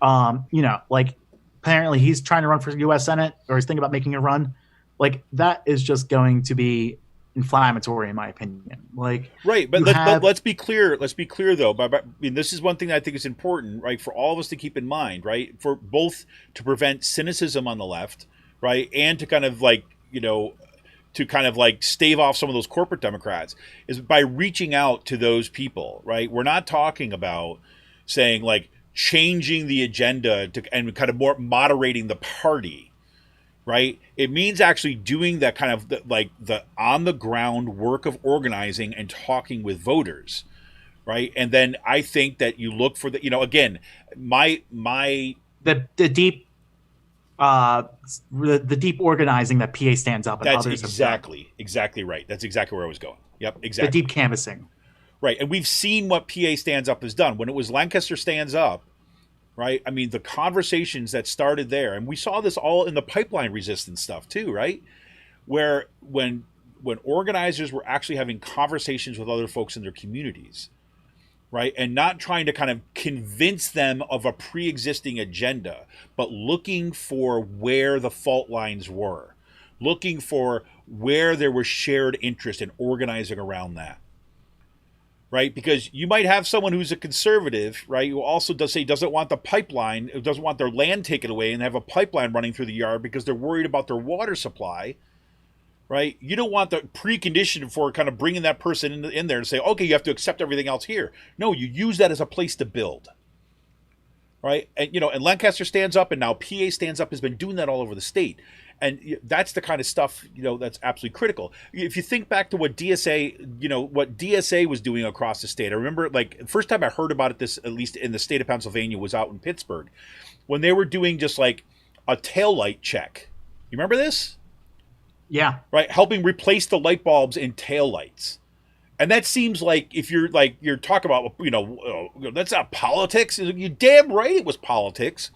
Apparently he's trying to run for U.S. Senate, or he's thinking about making a run. Like, that is just going to be inflammatory, in my opinion. Like, right, but let's be clear. Let's be clear, though. This is one thing that I think is important, right, for all of us to keep in mind, right, for both to prevent cynicism on the left, right, and to kind of stave off some of those corporate Democrats, is by reaching out to those people, right? We're not talking about saying like changing the agenda and kind of more moderating the party, right? It means actually doing that kind of the on the ground work of organizing and talking with voters, right? And then I think that you look for the again, the deep. The deep organizing that PA stands up and that's others exactly right. That's exactly where I was going. Yep, exactly. The deep canvassing. Right. And we've seen what PA Stands Up has done. When it was Lancaster Stands Up, right? I mean, the conversations that started there, and we saw this all in the pipeline resistance stuff too, right? Where when organizers were actually having conversations with other folks in their communities, right? And not trying to kind of convince them of a pre-existing agenda, but looking for where the fault lines were, looking for where there was shared interest and organizing around that. Right? Because you might have someone who's a conservative, right, who also does say doesn't want the pipeline, doesn't want their land taken away and have a pipeline running through the yard because they're worried about their water supply, right? You don't want the precondition for kind of bringing that person in there and say, okay, you have to accept everything else here. No, you use that as a place to build, right? And, and Lancaster Stands Up and now PA Stands Up has been doing that all over the state. And that's the kind of stuff, that's absolutely critical. If you think back to what DSA was doing across the state, I remember, like, the first time I heard about it, this, at least in the state of Pennsylvania, was out in Pittsburgh, when they were doing just like a taillight check. You remember this? Yeah. Right? Helping replace the light bulbs in taillights. And that seems like, if you're talking about, that's not politics. You're damn right it was politics.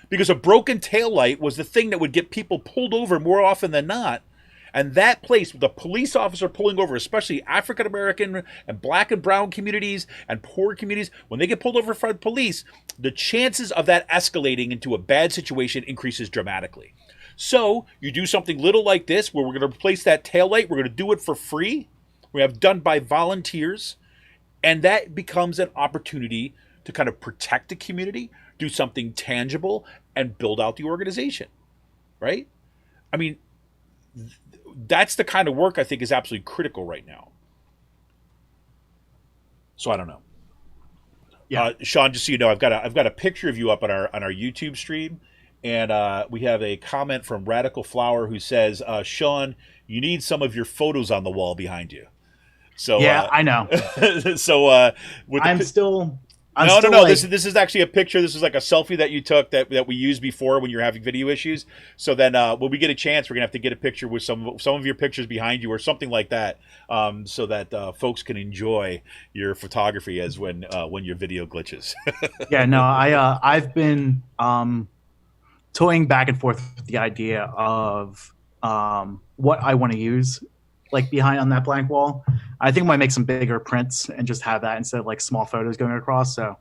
Because a broken taillight was the thing that would get people pulled over more often than not. And that place, the police officer pulling over, especially African-American and black and brown communities and poor communities, when they get pulled over by police, the chances of that escalating into a bad situation increases dramatically. So you do something little like this, where we're going to replace that taillight. We're going to do it for free. We have done by volunteers. And that becomes an opportunity to kind of protect the community, do something tangible, and build out the organization, right? I mean, that's the kind of work I think is absolutely critical right now. So I don't know. Yeah, Sean, just so you know, I've got a picture of you up on our YouTube stream, and we have a comment from Radical Flower who says, "Sean, you need some of your photos on the wall behind you." So yeah, I know. So I'm still. No. Like, this is actually a picture. This is like a selfie that you took that we used before when you're having video issues. So then when we get a chance, we're gonna have to get a picture with some of your pictures behind you or something like that, so that folks can enjoy your photography as when your video glitches. Yeah, no, I've been toying back and forth with the idea of what I want to use, like behind on that blank wall. I think I might make some bigger prints and just have that instead of like small photos going across. So,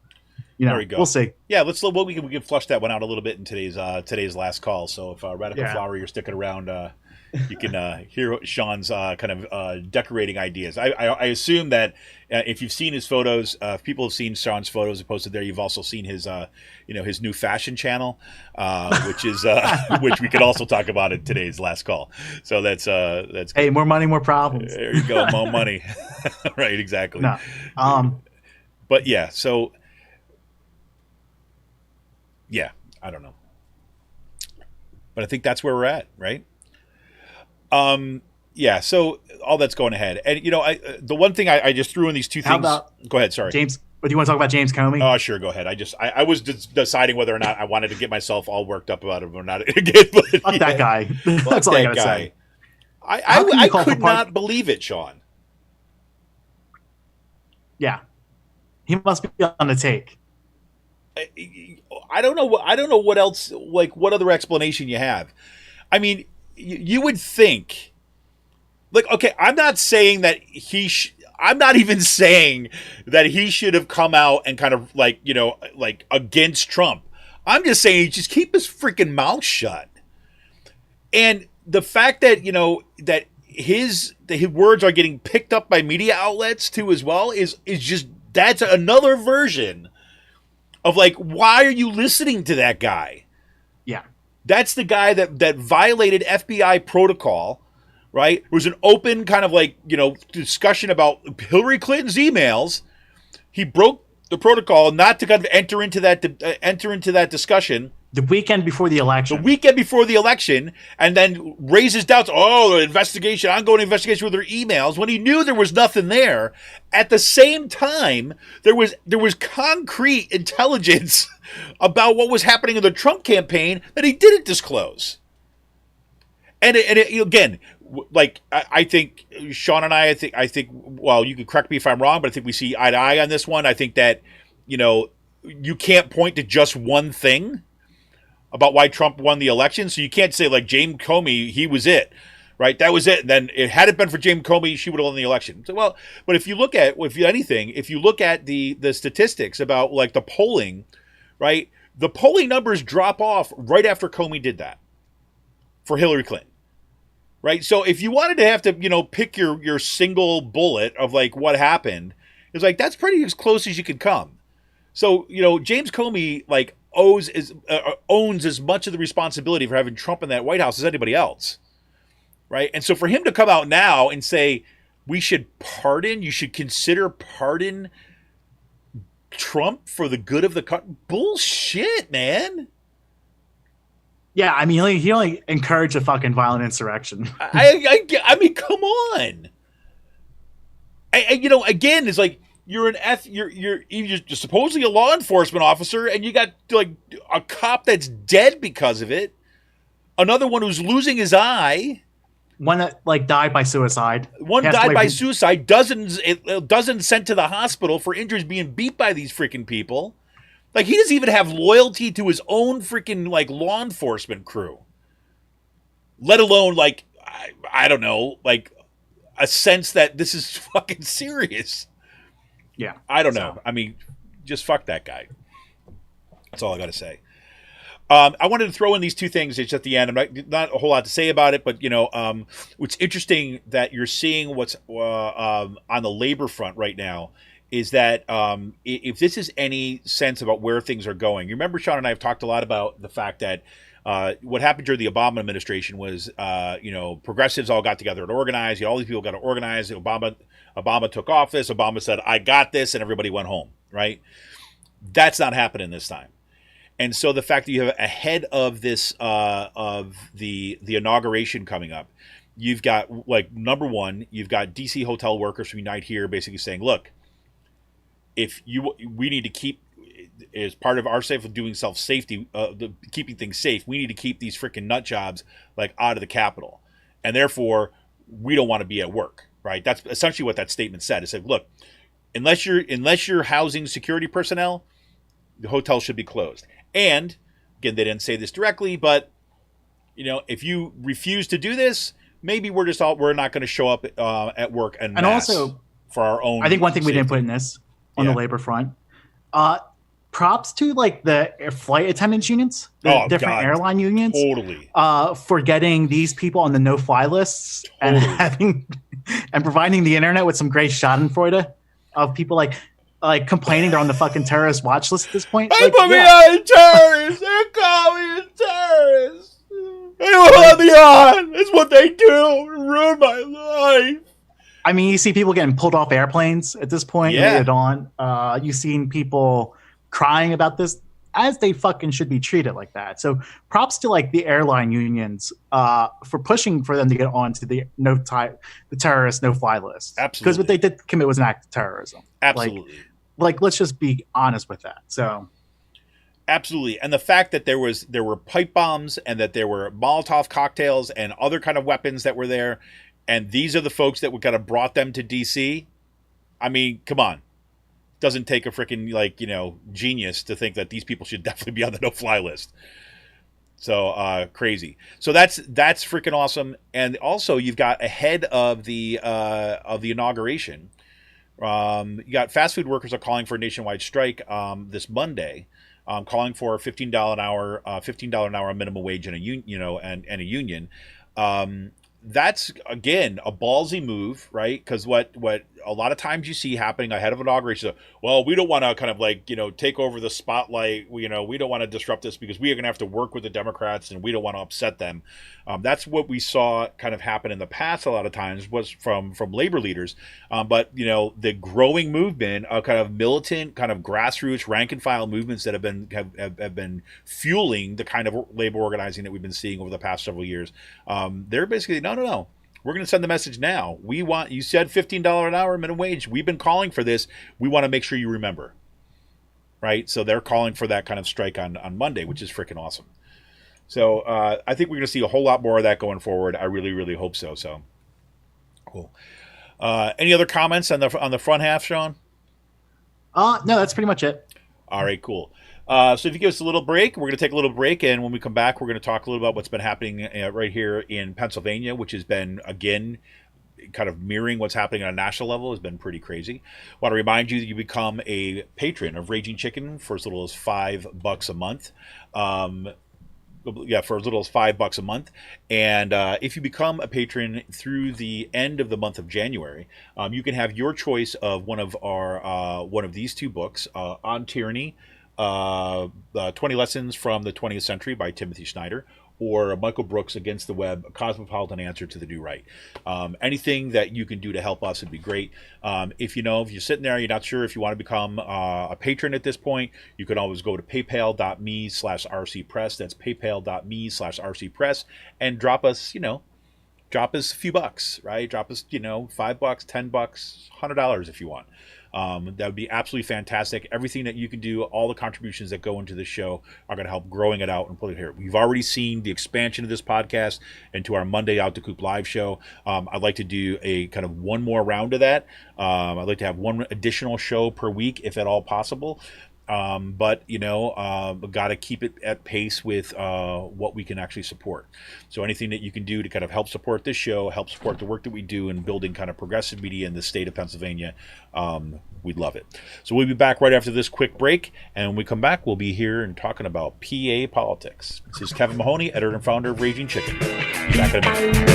there we go. We'll see. Yeah, we can flush that one out a little bit in today's last call. So if Radical Flower, you're sticking around, you can hear Sean's kind of decorating ideas. I assume that if you've seen his photos, if people have seen Sean's photos posted there, you've also seen his his new fashion channel, which is which we could also talk about in today's last call. So that's hey, more money, more problems. There you go, more money. Right, exactly. No. But yeah, so yeah, I don't know, but I think that's where we're at, right? Yeah, so all that's going ahead. And, the one thing I just threw in these two things. Go ahead, sorry. James, do you want to talk about James Comey? Oh, sure, go ahead. I was deciding whether or not I wanted to get myself all worked up about him or not again. But, fuck that guy. That's all I got to say. I could not believe it, Sean. Yeah. He must be on the take. I don't know what else, like, what other explanation you have. I mean, you would think, like, okay, I'm not saying that I'm not even saying that he should have come out and kind of like, like against Trump. I'm just saying just keep his freaking mouth shut. And the fact that, that his words are getting picked up by media outlets too as well is just, that's another version of like, why are you listening to that guy? Yeah. That's the guy that violated FBI protocol, right? It was an open kind of like, discussion about Hillary Clinton's emails. He broke the protocol not to kind of enter into that discussion. The weekend before the election. And then raises doubts. Oh, ongoing investigation with her emails, when he knew there was nothing there. At the same time, there was concrete intelligence about what was happening in the Trump campaign that he didn't disclose. And again, like I think Sean and I think well, you can correct me if I'm wrong, but I think we see eye to eye on this one. I think that you can't point to just one thing about why Trump won the election, so you can't say like James Comey, he was it, right? That was it. And then had it been for James Comey, she would have won the election. So, well, but if you look at if you look at the statistics about like the polling, right? The polling numbers drop off right after Comey did that for Hillary Clinton. Right. So if you wanted to have to, pick your single bullet of like what happened, it's like that's pretty as close as you could come. So, James Comey like owns as much of the responsibility for having Trump in that White House as anybody else. Right. And so for him to come out now and say you should consider pardon Trump for the good of the country. Bullshit, man. Yeah, I mean, he only encouraged a fucking violent insurrection. I mean, come on. Again, it's like you're supposedly a law enforcement officer, and you got like a cop that's dead because of it. Another one who's losing his eye. One that like died by suicide. One died by suicide. Dozens sent to the hospital for injuries being beat by these freaking people. Like, he doesn't even have loyalty to his own freaking, like, law enforcement crew. Let alone, like, I don't know, like, a sense that this is fucking serious. Yeah. I don't know. I mean, just fuck that guy. That's all I got to say. I wanted to throw in these two things just at the end. I'm not a whole lot to say about it, but, what's interesting that you're seeing what's on the labor front right now is that if this is any sense about where things are going, you remember Sean and I have talked a lot about the fact that what happened during the Obama administration was, progressives all got together and organized. All these people got to organize. Obama took office. Obama said, "I got this," and everybody went home. Right? That's not happening this time. And so the fact that you have ahead of this of the inauguration coming up, you've got like number one, you've got DC hotel workers from Unite Here basically saying, "Look, we need to keep, as part of our safe of doing self-safety, keeping things safe, we need to keep these freaking nut jobs like out of the Capitol. And therefore, we don't want to be at work," right? That's essentially what that statement said. It said, look, unless you're housing security personnel, the hotel should be closed. And, again, they didn't say this directly, but, if you refuse to do this, maybe we're not going to show up at work en masse also, for our own I think one thing safety. we didn't put in this on the labor front. Props to like the flight attendants unions, the different airline unions, totally, for getting these people on the no-fly lists and providing the internet with some great Schadenfreude of people like complaining they're on the fucking terrorist watch list at this point. They put me on a terrorist. They call me a terrorist. They want me on. It's what they do. Ruin my life. I mean, you see people getting pulled off airplanes at this point. Yeah. You've seen people crying about this, as they fucking should be treated like that. So props to like the airline unions for pushing for them to get onto the terrorist no-fly list. Absolutely. Because what they did commit was an act of terrorism. Absolutely. Like let's just be honest with that. So absolutely. And the fact that there were pipe bombs and that there were Molotov cocktails and other kind of weapons that were there, and these are the folks that kind of brought them to DC. I mean, come on. Doesn't take a freaking genius to think that these people should definitely be on the no-fly list. So crazy. So that's freaking awesome. And also you've got ahead of the inauguration, you got fast food workers are calling for a nationwide strike this Monday, calling for $15 an hour minimum wage and a a union. That's, again, a ballsy move, right? Because what a lot of times you see happening ahead of inauguration, well, we don't want to kind of take over the spotlight. We don't want to disrupt this because we are going to have to work with the Democrats and we don't want to upset them. That's what we saw kind of happen in the past a lot of times was from labor leaders. But, the growing movement of kind of militant, kind of grassroots, rank and file movements that have been fueling the kind of labor organizing that we've been seeing over the past several years. They're basically, no. We're going to send the message now. You said $15 an hour minimum wage. We've been calling for this. We want to make sure you remember. Right? So they're calling for that kind of strike on Monday, which is freaking awesome. So I think we're going to see a whole lot more of that going forward. I really, really hope so. So cool. Any other comments on the front half, Sean? No, that's pretty much it. All right, cool. So if you give us a little break, we're going to take a little break, and when we come back, we're going to talk a little about what's been happening right here in Pennsylvania, which has been, again, kind of mirroring what's happening on a national level. Has been pretty crazy. I want to remind you that you become a patron of Raging Chicken for as little as $5 a month. For as little as $5 a month, and if you become a patron through the end of the month of January, you can have your choice of one of these two books, On Tyranny, 20 Lessons from the 20th Century by Timothy Snyder, or Michael Brooks' Against the Web, a cosmopolitan answer to the new right. Anything that you can do to help us would be great. If you're sitting there, you're not sure if you want to become a patron at this point, you can always go to paypal.me/rcpress. That's paypal.me/rcpress, and drop us a few bucks, right? Drop us, $5, $10, $100 if you want. That would be absolutely fantastic. Everything that you can do, all the contributions that go into this show are going to help growing it out and put it here. We've already seen the expansion of this podcast into our Monday Out the Coop live show. I'd like to do a kind of one more round of that. I'd like to have one additional show per week, if at all possible. But got to keep it at pace with what we can actually support. So anything that you can do to kind of help support this show, help support the work that we do in building kind of progressive media in the state of Pennsylvania, we'd love it. So we'll be back right after this quick break, and when we come back, we'll be here and talking about PA politics. This is Kevin Mahoney, editor and founder of Raging Chicken. Back in a minute.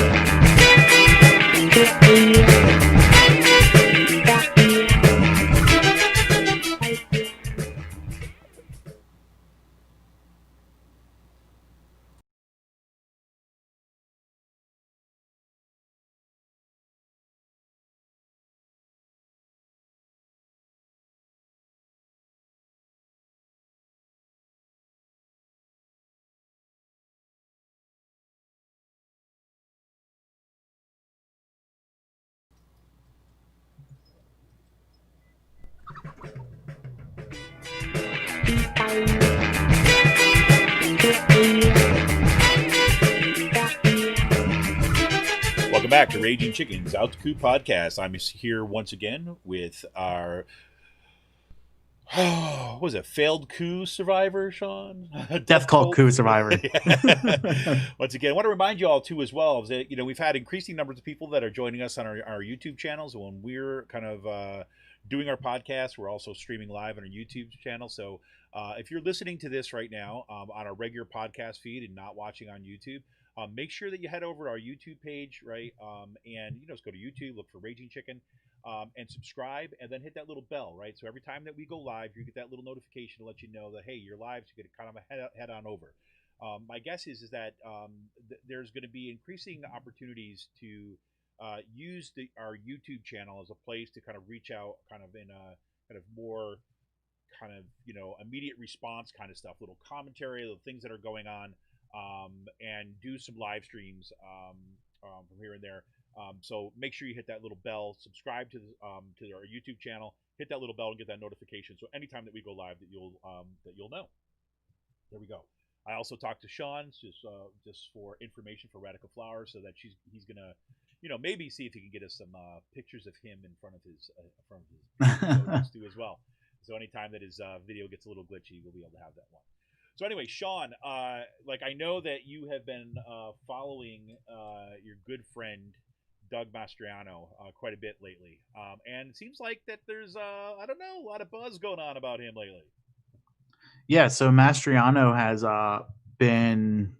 Welcome back to Raging Chicken's Out the Coop podcast. I'm here once again with our what was it, failed coup survivor, Sean? Death cult coup survivor. Once again, I want to remind you all too as well that we've had increasing numbers of people that are joining us on our YouTube channels. When we're kind of doing our podcast, we're also streaming live on our YouTube channel. So if you're listening to this right now on our regular podcast feed and not watching on YouTube, make sure that you head over to our YouTube page, right? And just go to YouTube, look for Raging Chicken, and subscribe, and then hit that little bell, right? So every time that we go live, you get that little notification to let you know that, hey, you're live, so you get to kind of head on over. My guess is that there's going to be increasing opportunities to use our YouTube channel as a place to kind of reach out kind of in a kind of more kind of immediate response kind of stuff, little commentary, little things that are going on, and do some live streams from here and there. So make sure you hit that little bell, subscribe to our YouTube channel, hit that little bell, and get that notification. So anytime that we go live, that you'll know. There we go. I also talked to Sean just for information for Radical Flower, so that he's gonna maybe see if he can get us some pictures of him in front of his photos too as well. So anytime that his video gets a little glitchy, we'll be able to have that one. So anyway, Sean, I know that you have been following your good friend Doug Mastriano quite a bit lately, and it seems like that there's a lot of buzz going on about him lately. Yeah, so Mastriano has been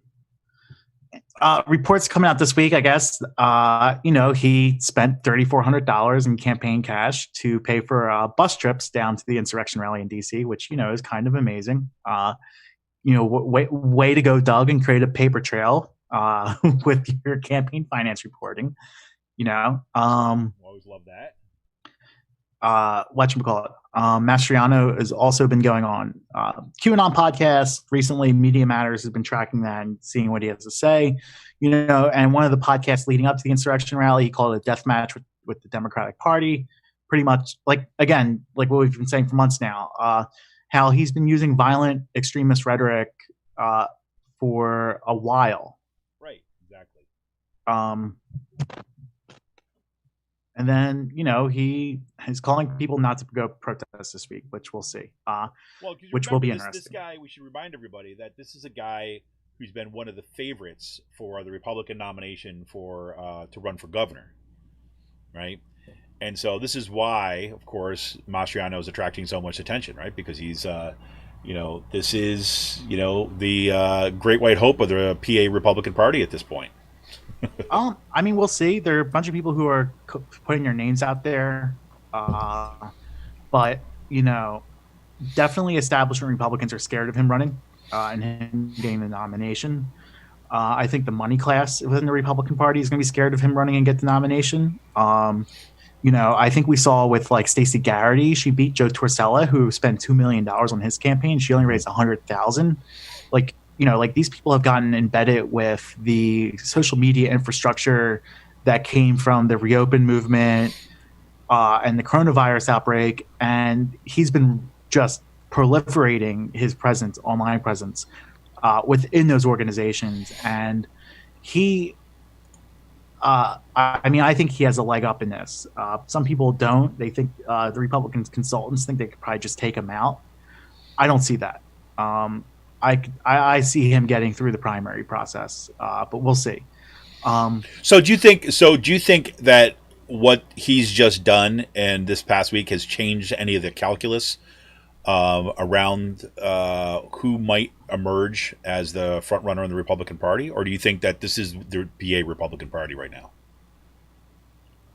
reports coming out this week, I guess. He spent $3,400 in campaign cash to pay for bus trips down to the insurrection rally in DC, which is kind of amazing. Way to go, Doug, and create a paper trail with your campaign finance reporting. Always love that. Whatchamacallit. Mastriano has also been going on QAnon podcast recently. Media Matters has been tracking that and seeing what he has to say. And one of the podcasts leading up to the insurrection rally, he called it a death match with the Democratic Party. Pretty much like what we've been saying for months now, how he's been using violent extremist rhetoric for a while. Right. Exactly. Um, and then he is calling people not to go protest this week, which we'll see. Well, because Which will remember be this interesting. guy. We should remind everybody that this is a guy who's been one of the favorites for the Republican nomination for to run for governor, right? And so this is why, of course, Mastriano is attracting so much attention, right? Because he's, this is, the great white hope of the PA Republican Party at this point. I mean, we'll see. There are a bunch of people who are putting their names out there, but definitely establishment Republicans are scared of him running and him getting the nomination. I think the money class within the Republican Party is going to be scared of him running and get the nomination. I think we saw with like Stacey Garrity, she beat Joe Torsella, who spent $2 million on his campaign. She only raised $100,000. Like these people have gotten embedded with the social media infrastructure that came from the Reopen movement and the coronavirus outbreak, and he's been just proliferating his presence, online presence, within those organizations, and he. I think he has a leg up in this. Some people don't. They think the Republican consultants think they could probably just take him out. I don't see that. I see him getting through the primary process, but we'll see. So do you think that what he's just done and this past week has changed any of the calculus around who might emerge as the front runner in the Republican Party, or do you think that this is the PA Republican Party right now?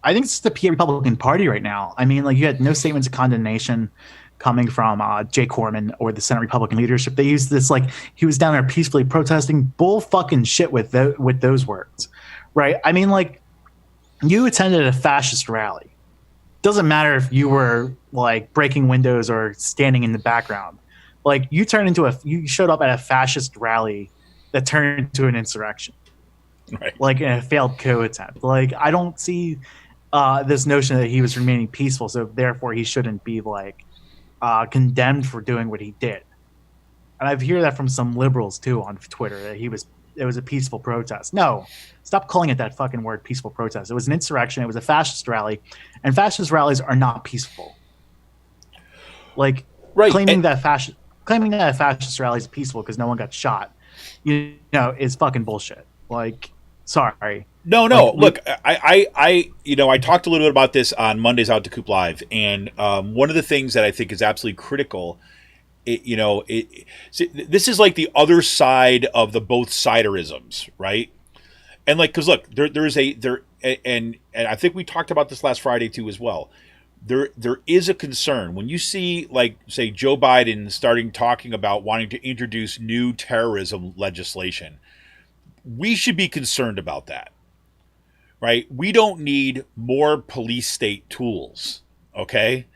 I think it's the PA Republican Party right now. I mean, like, you had no statements of condemnation coming from Jay Corman or the Senate Republican leadership. They used this like he was down there peacefully protesting bull fucking shit with those words, right? I mean, like, you attended a fascist rally. Doesn't matter if you were like breaking windows or standing in the background. Like, you showed up at a fascist rally that turned into an insurrection, right? Like in a failed coup attempt. Like, I don't see this notion that he was remaining peaceful, so therefore he shouldn't be like condemned for doing what he did. And I've heard that from some liberals too on Twitter that it was a peaceful protest. No, stop calling it that fucking word, peaceful protest. It was an insurrection. It was a fascist rally, and fascist rallies are not peaceful. Like, right. claiming that a fascist rally is peaceful because no one got shot, is fucking bullshit. Like, sorry. No. Look, I talked a little bit about this on Monday's Out to Coop Live, and one of the things that I think is absolutely critical, this is like the other side of the both siderisms, right? And like, because look, and I think we talked about this last Friday too as well. There is a concern when you see, like, say, Joe Biden talking about wanting to introduce new terrorism legislation. We should be concerned about that, right? We don't need more police state tools, okay?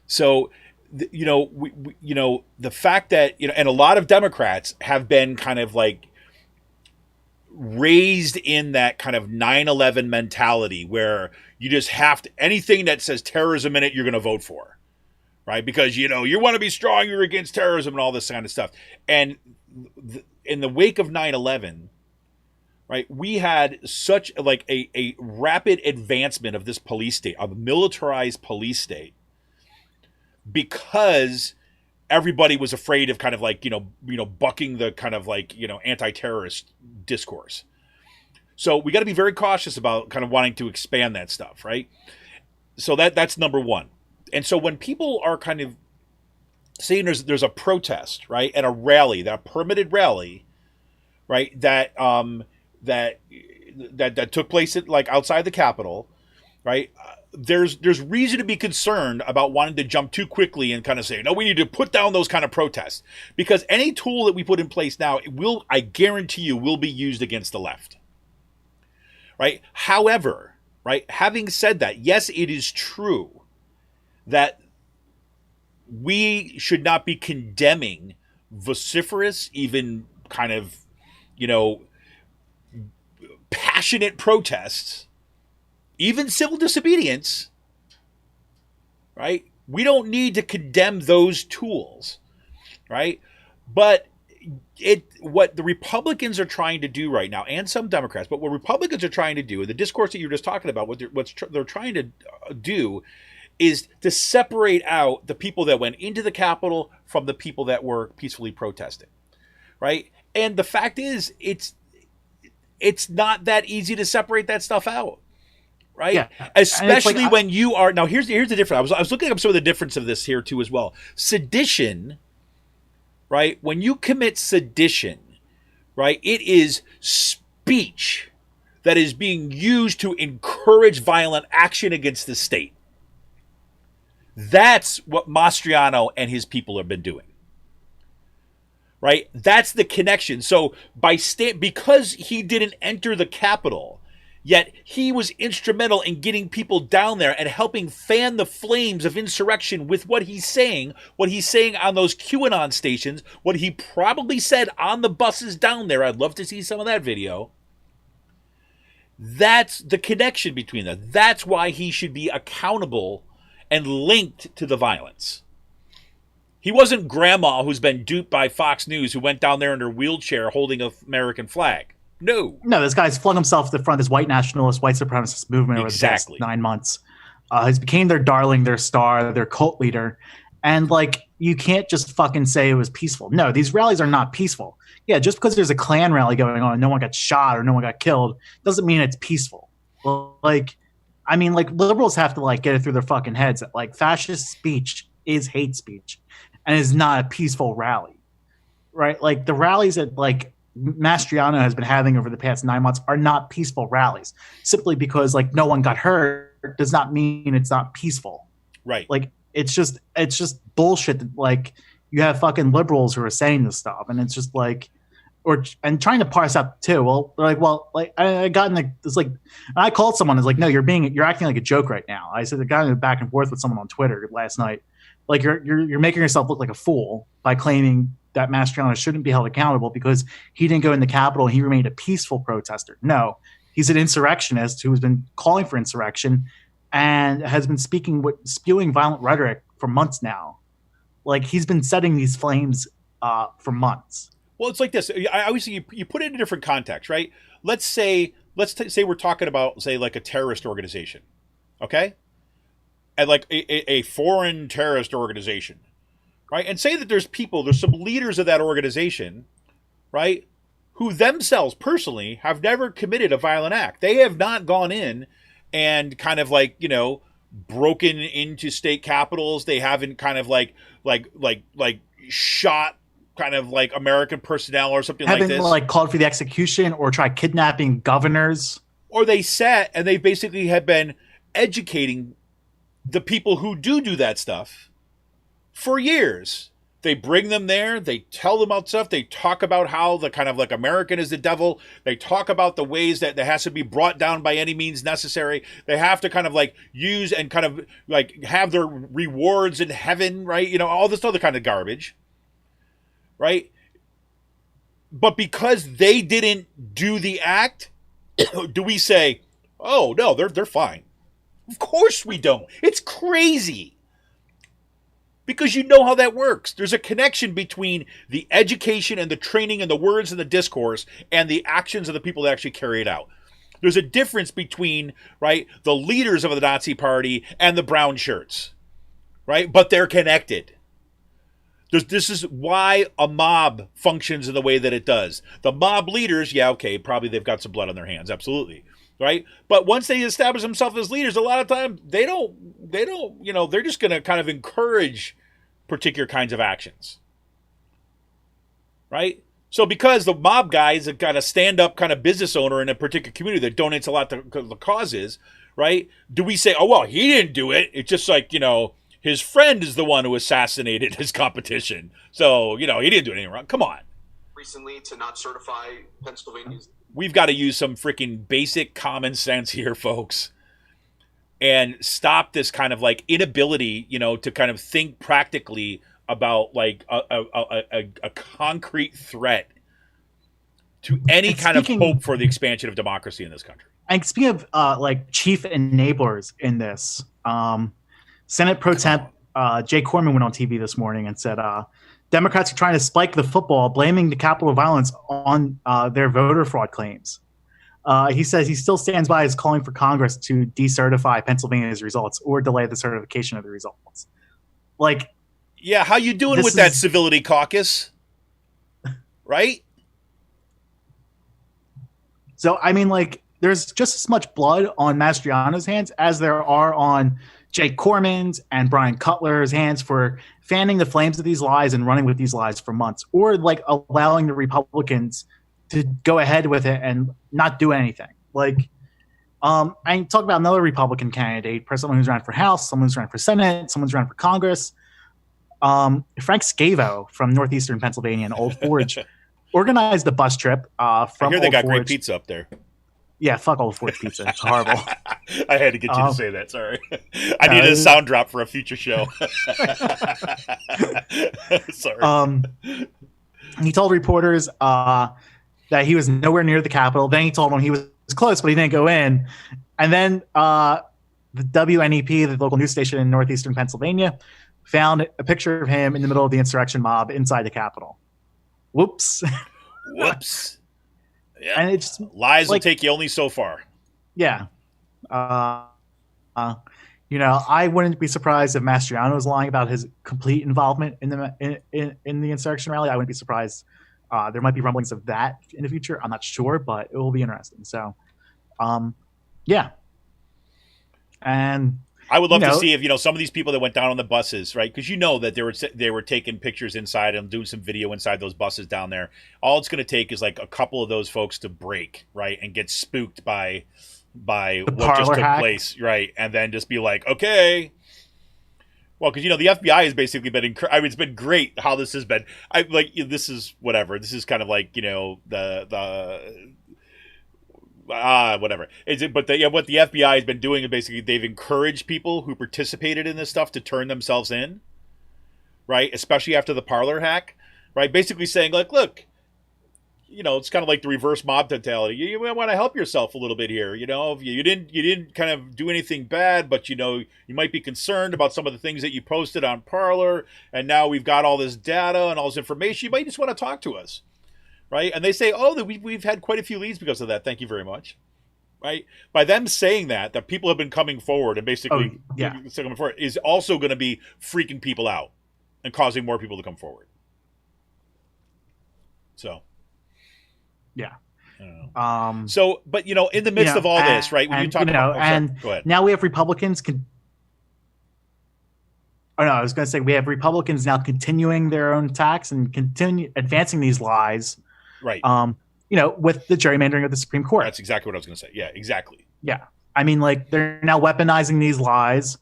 So, the fact that, and a lot of Democrats have been kind of like raised in that kind of 9/11 mentality where you just have to, anything that says terrorism in it, you're going to vote for, right? Because, you want to be strong, you're against terrorism and all this kind of stuff. And in the wake of 9/11, right, we had such like a rapid advancement of this police state, of a militarized police state, because everybody was afraid of kind of like, bucking the kind of like, anti-terrorist discourse. So we got to be very cautious about kind of wanting to expand that stuff, right? So that's number one. And so when people are kind of saying there's a protest, right, and a rally, that permitted rally, right, that took place at, like, outside the Capitol, right? There's reason to be concerned about wanting to jump too quickly and kind of say, no, we need to put down those kind of protests, because any tool that we put in place now, I guarantee you, will be used against the left, right? However, right, having said that, yes, it is true that we should not be condemning vociferous, even kind of, passionate protests, even civil disobedience, right? We don't need to condemn those tools, right? But, what the Republicans are trying to do right now, and some Democrats, but what Republicans are trying to do, the discourse that you were just talking about, they're trying to do is to separate out the people that went into the Capitol from the people that were peacefully protesting, right? And the fact is, it's not that easy to separate that stuff out, right? Yeah. Especially when you are now. Here's the difference. I was looking up some of the difference of this here too as well. Sedition, right? When you commit sedition, right, it is speech that is being used to encourage violent action against the state. That's what Mastriano and his people have been doing. Right? That's the connection. So because he didn't enter the Capitol, yet he was instrumental in getting people down there and helping fan the flames of insurrection with what he's saying on those QAnon stations, what he probably said on the buses down there. I'd love to see some of that video. That's the connection between them. That's why he should be accountable and linked to the violence. He wasn't grandma who's been duped by Fox News who went down there in her wheelchair holding an American flag. No, this guy's flung himself to the front of this white nationalist, white supremacist movement over the past 9 months. He's became their darling, their star, their cult leader. And you can't just fucking say it was peaceful. No, these rallies are not peaceful. Yeah, just because there's a Klan rally going on and no one got shot or no one got killed doesn't mean it's peaceful. Well, liberals have to get it through their fucking heads that fascist speech is hate speech and is not a peaceful rally, right? The rallies that Mastriano has been having over the past 9 months are not peaceful rallies. Simply because no one got hurt does not mean it's not peaceful, right? It's just bullshit that you have fucking liberals who are saying this stuff, and it's just and trying to parse out too. I got in I called someone. It's no, you're acting like a joke right now. I said I got in back and forth with someone on Twitter last night. You're making yourself look like a fool by claiming that Mastriano shouldn't be held accountable because he didn't go in the Capitol and he remained a peaceful protester. No, he's an insurrectionist who has been calling for insurrection and has been spewing violent rhetoric for months now. He's been setting these flames for months. Well, it's like this. Obviously, you put it in a different context, right? Let's say we're talking about, say, a terrorist organization, okay? And a foreign terrorist organization, right? And say that there's some leaders of that organization, right, who themselves personally have never committed a violent act. They have not gone in and kind of broken into state capitals. They haven't kind of shot kind of American personnel or something like this. Haven't called for the execution or tried kidnapping governors. Or they sat and they basically have been educating the people who do that stuff for years. They bring them there. They tell them about stuff. They talk about how the kind of American is the devil. They talk about the ways that has to be brought down by any means necessary. They have to kind of use and kind of have their rewards in heaven, right? All this other kind of garbage, right? But because they didn't do the act, do we say, oh no, they're fine? Of course we don't. It's crazy. Because you know how that works. There's a connection between the education and the training and the words and the discourse and the actions of the people that actually carry it out. There's a difference between, right, the leaders of the Nazi Party and the brown shirts, right? But they're connected. This is why a mob functions in the way that it does. The mob leaders, yeah, okay, probably they've got some blood on their hands, absolutely. Right? But once they establish themselves as leaders, a lot of times they don't, they're just going to kind of encourage particular kinds of actions. Right? So because the mob guys have got a stand-up kind of business owner in a particular community that donates a lot to the causes, right? Do we say, oh, well, he didn't do it. It's just his friend is the one who assassinated his competition. So, he didn't do anything wrong. Come on. Recently to not certify Pennsylvania's. We've got to use some freaking basic common sense here, folks, and stop this kind of inability, to kind of think practically about a concrete threat to any kind of hope for the expansion of democracy in this country. And speaking of chief enablers in this, Senate Pro Temp Jay Corman went on TV this morning and said Democrats are trying to spike the football, blaming the Capitol violence on their voter fraud claims. He says he still stands by his calling for Congress to decertify Pennsylvania's results or delay the certification of the results. Like, yeah, how you doing with that civility caucus? Right? So, I mean, like, there's just as much blood on Mastriano's hands as there are on Jake Corman's and Brian Cutler's hands for fanning the flames of these lies and running with these lies for months, or like allowing the Republicans to go ahead with it and not do anything. Like, I talk about another Republican candidate, someone who's running for House, someone who's running for Senate, someone's running for Congress. Frank Scavo from northeastern Pennsylvania and Old Forge organized a bus trip from I hear they Old got Forge. great pizza up there. Yeah, fuck Old Forge pizza. It's horrible. I had to get you to say that. Sorry. I needed a sound drop for a future show. Sorry. He told reporters that he was nowhere near the Capitol. Then he told them he was close, but he didn't go in. And then the WNEP, the local news station in northeastern Pennsylvania, found a picture of him in the middle of the insurrection mob inside the Capitol. Whoops. Whoops. Yeah. And it's lies will take you only so far. Yeah. You know, I wouldn't be surprised if Mastriano was lying about his complete involvement in the insurrection rally. I wouldn't be surprised. There might be rumblings of that in the future. I'm not sure, but it will be interesting. So, yeah. And I would love to see if some of these people that went down on the buses, right? Because that they were taking pictures inside and doing some video inside those buses down there. All it's going to take is like a couple of those folks to break, right, and get spooked by what just took place, right, and then just be like, okay. Well, because the FBI has basically been. I mean, it's been great how this has been. This is whatever. This is kind of like whatever. But what the FBI has been doing is basically they've encouraged people who participated in this stuff to turn themselves in, right? Especially after the Parler hack, right? Basically saying like, look, it's kind of like the reverse mob mentality. You want to help yourself a little bit here. If you didn't kind of do anything bad, but you might be concerned about some of the things that you posted on Parler, and now we've got all this data and all this information. You might just want to talk to us. Right, and they say, "Oh, that we've had quite a few leads because of that. Thank you very much." Right, by them saying that people have been coming forward and basically coming forward is also going to be freaking people out and causing more people to come forward. So, yeah. I don't know. So, but in the midst of all this, right? When you talk about, go ahead. Now we have Republicans. I was going to say we have Republicans now continuing their own attacks and continue advancing these lies. Right. With the gerrymandering of the Supreme Court. That's exactly what I was going to say. Yeah, exactly. Yeah. I mean, like, they're now weaponizing these lies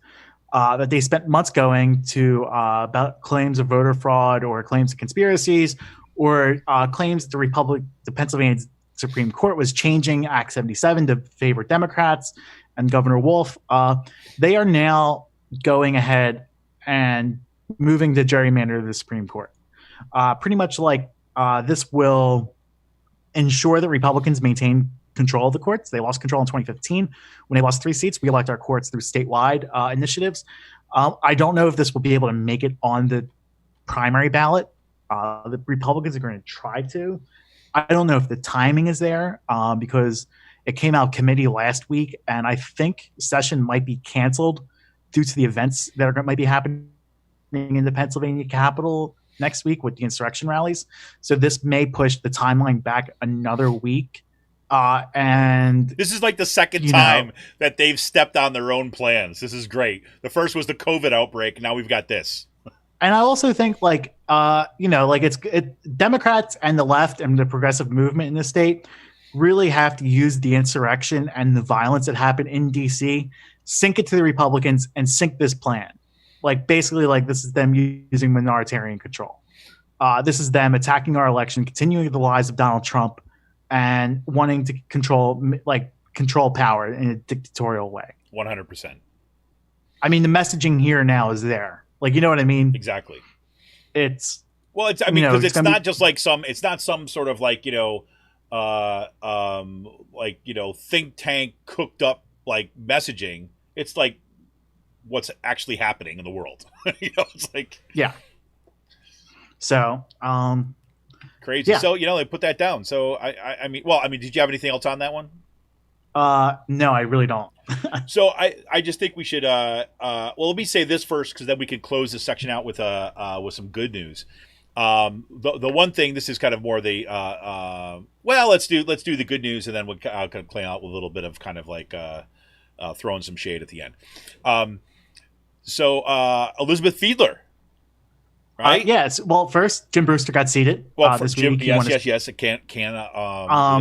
that they spent months going to about claims of voter fraud or claims of conspiracies or claims that the Pennsylvania Supreme Court was changing Act 77 to favor Democrats and Governor Wolf. They are now going ahead and moving the gerrymander to the Supreme Court. Pretty much like this will ensure that Republicans maintain control of the courts. They lost control in 2015 when they lost 3 seats. We elect our courts through statewide initiatives. I don't know if this will be able to make it on the primary ballot. The Republicans are going to try to. I don't know if the timing is there because it came out committee last week, and I think session might be canceled due to the events that might be happening in the Pennsylvania Capitol next week with the insurrection rallies. So this may push the timeline back another week. And this is like the second time that they've stepped on their own plans. This is great. The first was the COVID outbreak. Now we've got this. And I also think Democrats and the left and the progressive movement in the state really have to use the insurrection and the violence that happened in DC, sink it to the Republicans and sink this plan. Like basically like this is them using minoritarian control. This is them attacking our election, continuing the lies of Donald Trump and wanting to control power in a dictatorial way. 100%. I mean, the messaging here now is there. Like, you know what I mean? Exactly. It's because it's not just like it's not some sort of like, think tank cooked up like messaging. It's like what's actually happening in the world. It's like, yeah. So, Crazy. Yeah. So they put that down. So I mean, did you have anything else on that one? no, I really don't. So I just think we should well, let me say this first, because then we can close this section out with some good news. The one thing, this is kind of more the well, let's do the good news, and then we'll kind of play out with a little bit of kind of like throwing some shade at the end. So Elizabeth Fiedler, right? Yes. Well, first, Jim Brewster got seated. Well, this Jim, week. yes. It can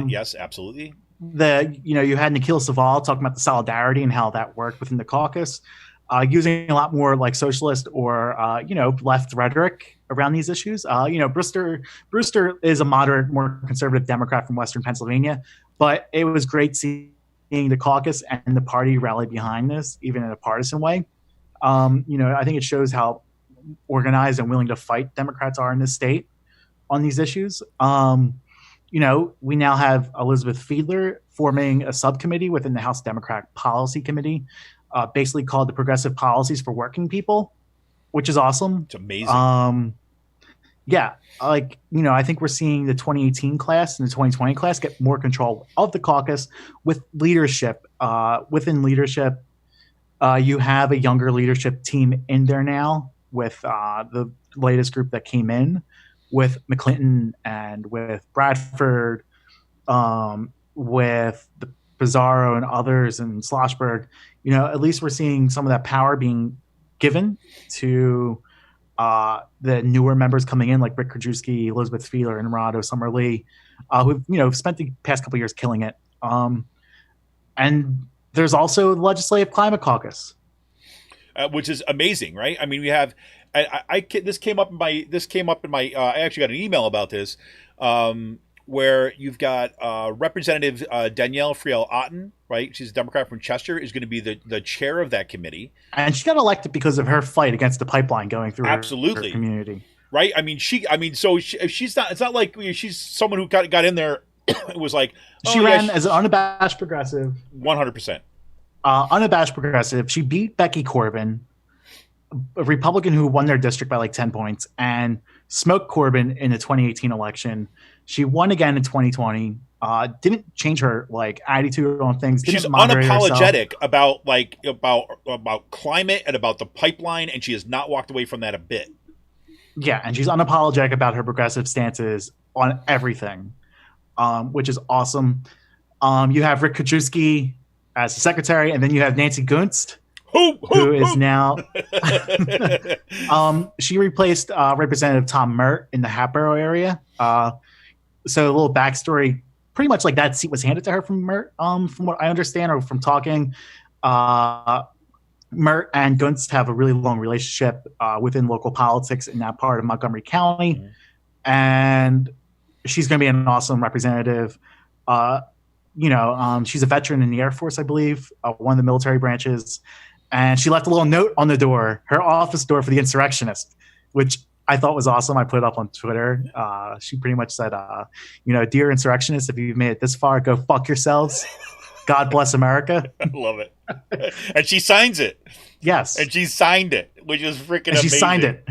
yes, absolutely. You had Nikhil Saval talking about the solidarity and how that worked within the caucus, using a lot more like socialist or left rhetoric around these issues. Brewster is a moderate, more conservative Democrat from Western Pennsylvania, but it was great seeing the caucus and the party rally behind this, even in a partisan way. I think it shows how organized and willing to fight Democrats are in this state on these issues. We now have Elizabeth Fiedler forming a subcommittee within the House Democratic Policy Committee, basically called the Progressive Policies for Working People, which is awesome. It's amazing. I think we're seeing the 2018 class and the 2020 class get more control of the caucus with leadership. Within leadership, you have a younger leadership team in there now with the latest group that came in, with McClinton and with Bradford, with the Pizarro and others and Schlossberg. At least we're seeing some of that power being given to the newer members coming in, like Rick Krajewski, Elizabeth Fiedler, and Rado Summerlee, who've spent the past couple of years killing it. And there's also the Legislative Climate Caucus, which is amazing, right? I mean, we have. This came up in my. I actually got an email about this, where you've got Representative Danielle Friel-Otten, right? She's a Democrat from Chester, is going to be the chair of that committee, and she got elected because of her fight against the pipeline going through her community, right? I mean, she's not. It's not like she's someone who got in there. It was like she ran as an unabashed progressive, 100%. Unabashed progressive. She beat Becky Corbin, a Republican who won their district by like 10 points, and smoked Corbin in the 2018 election. She won again in 2020. Didn't change her attitude on things. She's unapologetic about climate and about the pipeline, and she has not walked away from that a bit. Yeah, and she's unapologetic about her progressive stances on everything, which is awesome. You have Rick Krajewski as the secretary, and then you have Nancy Gunst, who is now she replaced Representative Tom Mert in the Hatboro area. So a little backstory, pretty much like that seat was handed to her from Mert, from what I understand, or from talking. Mert and Gunst have a really long relationship within local politics in that part of Montgomery County. Mm-hmm. And she's going to be an awesome representative. She's a veteran in the Air Force, I believe, one of the military branches. And she left a little note on the door, her office door, for the insurrectionist, which I thought was awesome. I put it up on Twitter. She pretty much said, dear insurrectionists, if you've made it this far, go fuck yourselves. God bless America. I love it. And she signs it. Yes. And she signed it, which is freaking amazing. She signed it.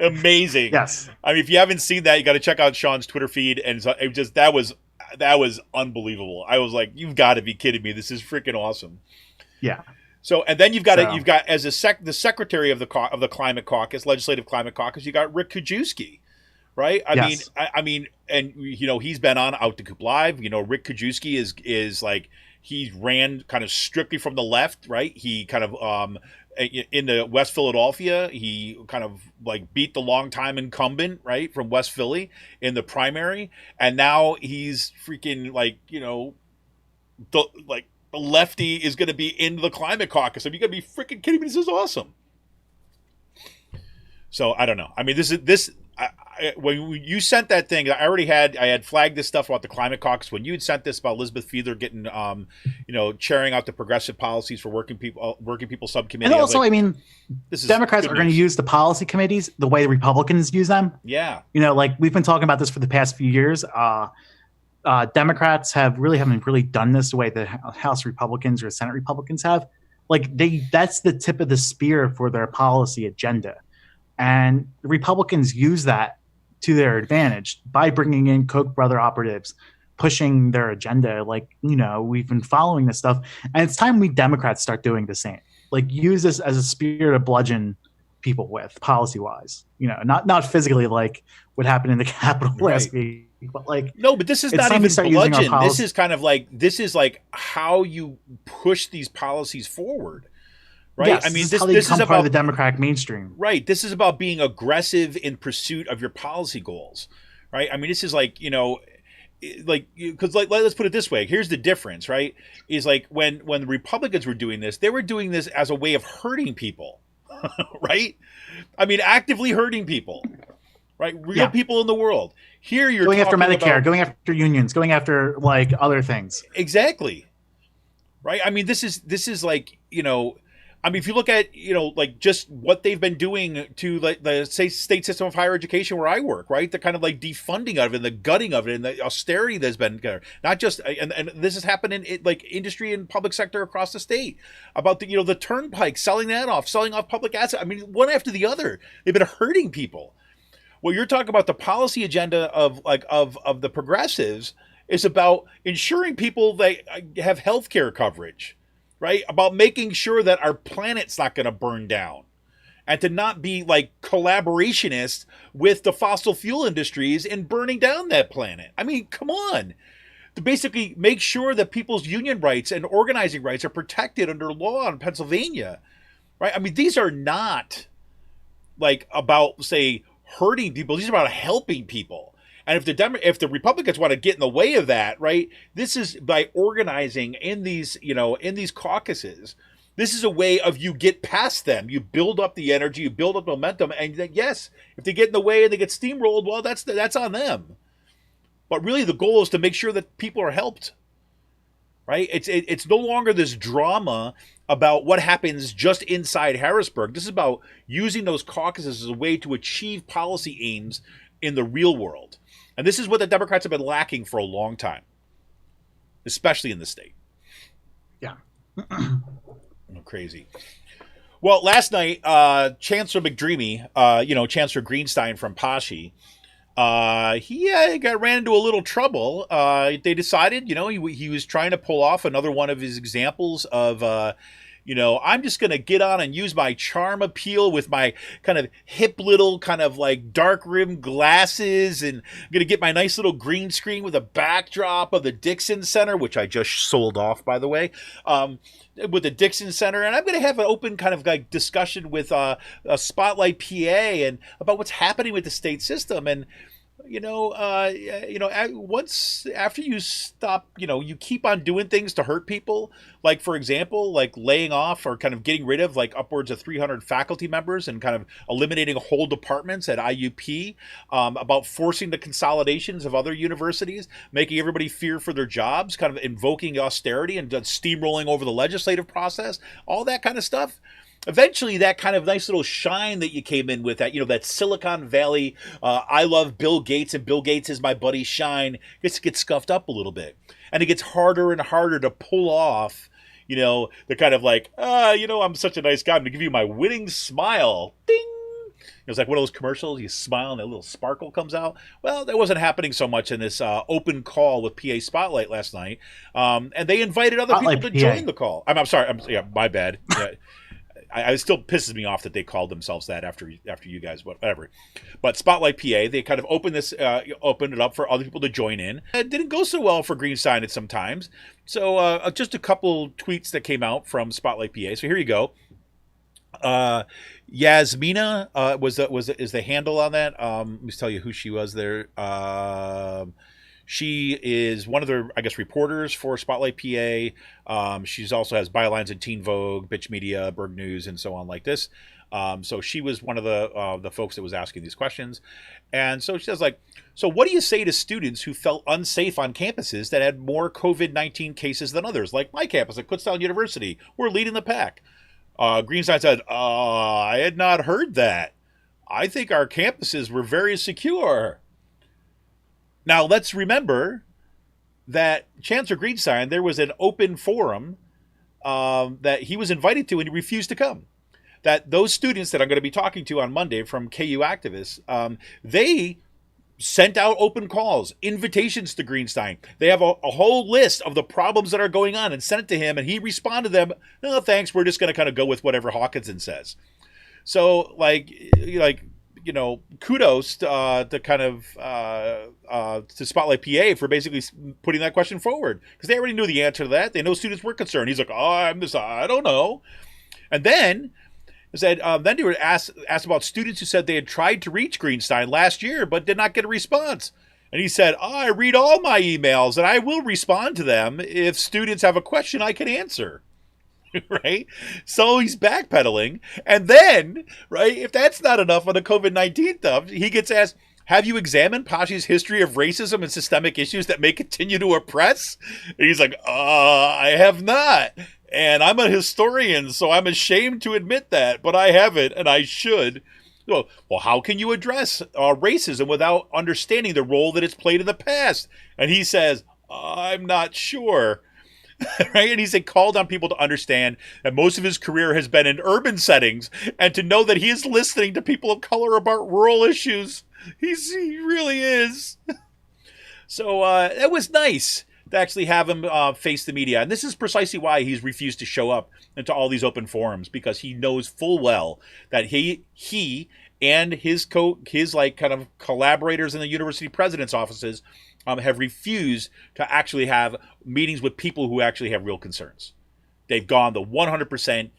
Amazing. Yes. I mean, if you haven't seen that, you got to check out Sean's Twitter feed. And it just that was unbelievable. I was like, you've got to be kidding me. This is freaking awesome. Yeah. So, and then you've got as the secretary of the Climate Caucus, Legislative Climate Caucus, you got Rick Krajewski, right? I mean, and he's been on Out to Coop Live. Rick Krajewski is like, he ran kind of strictly from the left, right? He kind of in the West Philadelphia, he kind of like beat the longtime incumbent, right, from West Philly in the primary, and now he's freaking the lefty is going to be in the Climate Caucus. I mean, you got to be freaking kidding me. This is awesome. So I don't know. I mean, when you sent that thing, I had flagged this stuff about the Climate Caucus. When you had sent this about Elizabeth Fiedler getting, chairing out the progressive policies for working people subcommittee. And also, Democrats are going to use the policy committees the way the Republicans use them. Yeah. We've been talking about this for the past few years. Democrats haven't really done this the way the House Republicans or Senate Republicans have. That's the tip of the spear for their policy agenda. And the Republicans use that to their advantage by bringing in Koch brother operatives, pushing their agenda. Like, we've been following this stuff, and it's time we Democrats start doing the same. Like, use this as a spear to bludgeon people with, policy wise. Not physically like what happened in the Capitol last week, but like no. But this is not even bludgeon. This is kind of like how you push these policies forward. Right. Yes, I mean, this is about part of the Democratic mainstream. Right. This is about being aggressive in pursuit of your policy goals. Right. I mean, this is like, because let's put it this way. Here's the difference. Right. Is like when the Republicans were doing this, they were doing this as a way of hurting people. Right. I mean, actively hurting people. Right. Real people in the world. Here you're going after Medicare, going after unions, going after like other things. Exactly. Right. I mean, this is like, I mean, if you look at, like just what they've been doing to like the state system of higher education where I work, right? The kind of like defunding of it and the gutting of it and the austerity that's been not just, and this has happened in like industry and public sector across the state about the, the turnpike, selling off public assets. I mean, one after the other, they've been hurting people. Well, you're talking about the policy agenda of the progressives is about ensuring people they have health care coverage. Right? About making sure that our planet's not going to burn down and to not be like collaborationists with the fossil fuel industries in burning down that planet. I mean, come on. To basically make sure that people's union rights and organizing rights are protected under law in Pennsylvania. Right? I mean, these are not like about, say, hurting people. These are about helping people. And if the Republicans want to get in the way of that, right, this is by organizing in these, in these caucuses. This is a way of you get past them. You build up the energy, you build up momentum, and then, yes, if they get in the way and they get steamrolled, well, that's on them. But really, the goal is to make sure that people are helped. Right? It's no longer this drama about what happens just inside Harrisburg. This is about using those caucuses as a way to achieve policy aims in the real world. And this is what the Democrats have been lacking for a long time, especially in the state. Yeah. Crazy. Well, last night, Chancellor McDreamy, Chancellor Greenstein from Pashy, he ran into a little trouble. They decided, he was trying to pull off another one of his examples of, I'm just going to get on and use my charm appeal with my kind of hip little kind of like dark rimmed glasses, and I'm going to get my nice little green screen with a backdrop of the Dixon Center, which I just sold off, by the way, with the Dixon Center. And I'm going to have an open kind of like discussion with a Spotlight PA and about what's happening with the state system. And once after you stop, you keep on doing things to hurt people, like, for example, like laying off or kind of getting rid of like upwards of 300 faculty members and kind of eliminating whole departments at IUP, about forcing the consolidations of other universities, making everybody fear for their jobs, kind of invoking austerity and steamrolling over the legislative process, all that kind of stuff. Eventually, that kind of nice little shine that you came in with, that Silicon Valley, I love Bill Gates and Bill Gates is my buddy shine, gets scuffed up a little bit. And it gets harder and harder to pull off, the kind of like, I'm such a nice guy, I'm going to give you my winning smile. Ding! It's like one of those commercials, you smile and a little sparkle comes out. Well, that wasn't happening so much in this open call with PA Spotlight last night. And they invited other people to join the call. I'm sorry. My bad. Yeah. It still pisses me off that they called themselves that after you guys, whatever. But Spotlight PA, they kind of opened it up for other people to join in. It didn't go so well for Greenstein at some times. So just a couple tweets that came out from Spotlight PA. So here you go. Yasmina is the handle on that. Let me tell you who she was there. She is one of the, reporters for Spotlight PA. She's also has bylines in Teen Vogue, Bitch Media, Berg News, and so on like this. So she was one of the folks that was asking these questions. And so she says, so what do you say to students who felt unsafe on campuses that had more COVID-19 cases than others, like my campus at Kutztown University? We're leading the pack. Greenstein said, I had not heard that. I think our campuses were very secure. Now, let's remember that Chancellor Greenstein, there was an open forum that he was invited to and he refused to come. That those students that I'm going to be talking to on Monday from KU activists, they sent out open calls, invitations to Greenstein. They have a whole list of the problems that are going on and sent it to him, and he responded to them, no, thanks, we're just going to kind of go with whatever Hawkinson says. So, kudos to kind of to Spotlight PA for basically putting that question forward, because they already knew the answer to that. They know students were concerned. He's like, I don't know. And then said, then they were asked about students who said they had tried to reach Greenstein last year but did not get a response. And he said, I read all my emails and I will respond to them. If students have a question, I can answer. Right? So he's backpedaling. And then, right, if that's not enough on the COVID-19 stuff, he gets asked, have you examined Pashi's history of racism and systemic issues that may continue to oppress? And he's like, I have not. And I'm a historian, so I'm ashamed to admit that, but I haven't, and I should. Well, how can you address racism without understanding the role that it's played in the past? And he says, I'm not sure. Right? And he's called on people to understand that most of his career has been in urban settings, and to know that he is listening to people of color about rural issues. He really is. So it was nice to actually have him face the media. And this is precisely why he's refused to show up into all these open forums, because he knows full well that he and his kind of collaborators in the university president's offices have refused to actually have meetings with people who actually have real concerns. They've gone the 100%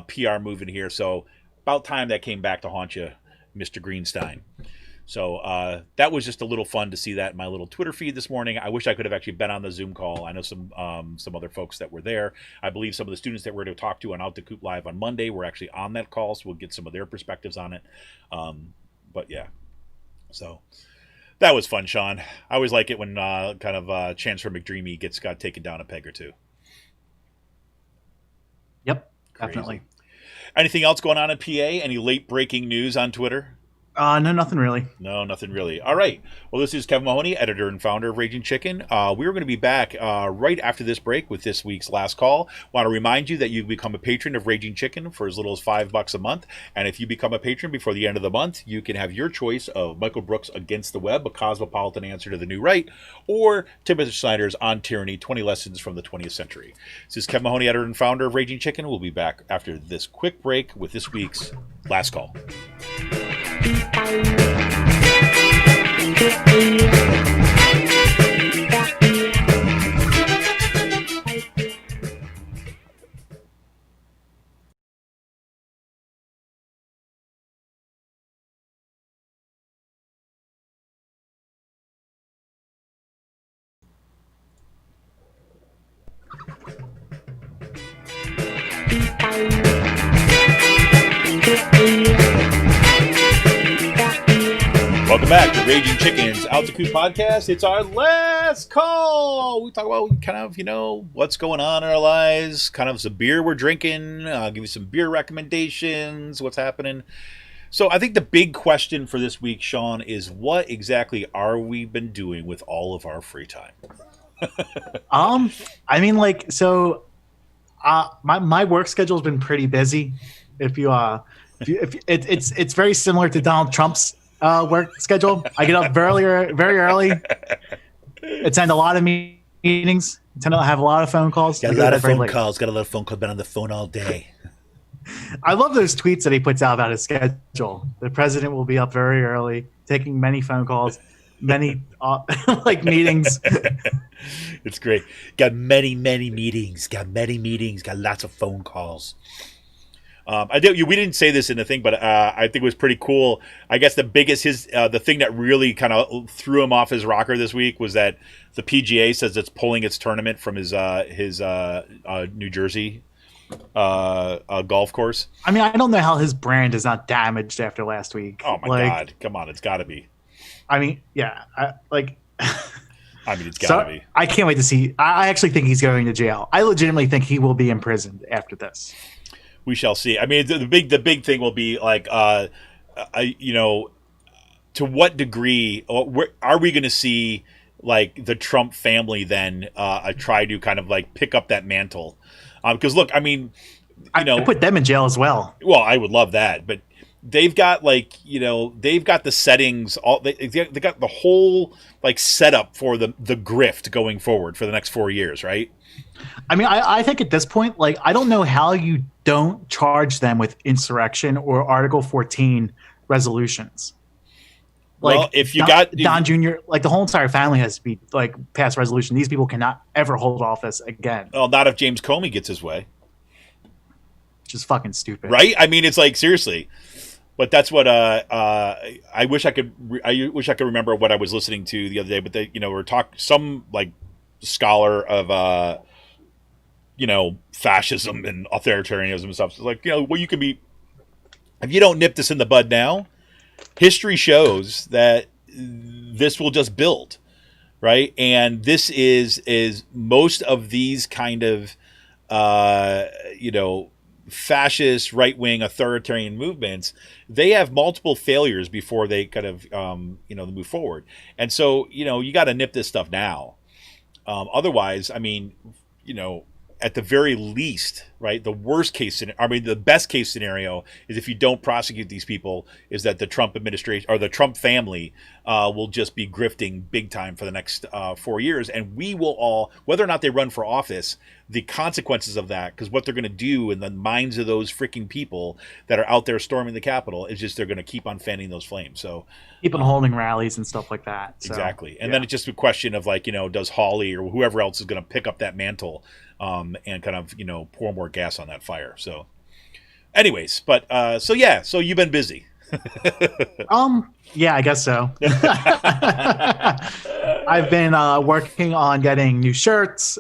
PR move in here. So about time that came back to haunt you, Mr. Greenstein. So that was just a little fun to see that in my little Twitter feed this morning. I wish I could have actually been on the Zoom call. I know some other folks that were there. I believe some of the students that we're to talk to on Out the Coop Live on Monday were actually on that call, so we'll get some of their perspectives on it. But yeah, so that was fun, Sean. I always like it when Chancellor McDreamy got taken down a peg or two. Yep, Crazy. Definitely. Anything else going on in PA? Any late breaking news on Twitter? No, nothing really. No, nothing really. All right. Well, this is Kevin Mahoney, editor and founder of Raging Chicken. We're going to be back right after this break with this week's last call. Want to remind you that you can become a patron of Raging Chicken for as little as $5 a month. And if you become a patron before the end of the month, you can have your choice of Michael Brooks' Against the Web, a cosmopolitan answer to the new right, or Timothy Snyder's On Tyranny, 20 Lessons from the 20th Century. This is Kevin Mahoney, editor and founder of Raging Chicken. We'll be back after this quick break with this week's last call. Welcome back to Raging Chicken's Altitude Podcast. It's our last call. We talk about kind of, what's going on in our lives, kind of some beer we're drinking. I'll give you some beer recommendations, what's happening. So I think the big question for this week, Sean, is what exactly are we been doing with all of our free time? My work schedule's been pretty busy. It's very similar to Donald Trump's work schedule. I get up very early, attend a lot of meetings, tend to have a lot of phone calls. Got a lot of phone calls. Been on the phone all day. I love those tweets that he puts out about his schedule. The president will be up very early, taking many phone calls, many meetings. It's great. Got many meetings. Got lots of phone calls. We didn't say this in the thing, but I think it was pretty cool. I guess the thing that really kind of threw him off his rocker this week was that the PGA says it's pulling its tournament from his New Jersey golf course. I mean, I don't know how his brand is not damaged after last week. Oh my God! Come on, it's got to be. I mean, yeah, it's got to be. I can't wait to see. I actually think he's going to jail. I legitimately think he will be imprisoned after this. We shall see. I mean, the big thing will be to what degree are we going to see the Trump family then try to kind of pick up that mantle? Because look, I mean, I put them in jail as well. Well, I would love that, but they've got they've got the settings all they got the whole like setup for the grift going forward for the next 4 years, right? I mean, I think at this point, like, I don't know how you don't charge them with insurrection or Article 14 resolutions. Like, well, if you Don Jr., like the whole entire family has to be like pass resolution. These people cannot ever hold office again. well, not if James Comey gets his way, Which is fucking stupid, right? I mean, it's like seriously, but that's what I wish I could remember what I was listening to the other day. But they, we're talking some like scholar of fascism and authoritarianism and stuff. So like, well, you can be if you don't nip this in the bud now. History shows that this will just build, right? And this is most of these kind of, fascist, right-wing, authoritarian movements. They have multiple failures before they kind of, move forward. And so, you got to nip this stuff now. Otherwise, I mean, at the very least, right, the best case scenario is if you don't prosecute these people, is that the Trump administration or the Trump family will just be grifting big time for the next 4 years. And we will all, whether or not they run for office, the consequences of that, because what they're going to do in the minds of those freaking people that are out there storming the Capitol is just they're going to keep on fanning those flames. So keep on holding rallies and stuff like that. So, exactly. And then it's just a question of like, does Hawley or whoever else is going to pick up that mantle and kind of, pour more gas on that fire. So anyways, but so you've been busy. Yeah, I guess so. I've been working on getting new shirts,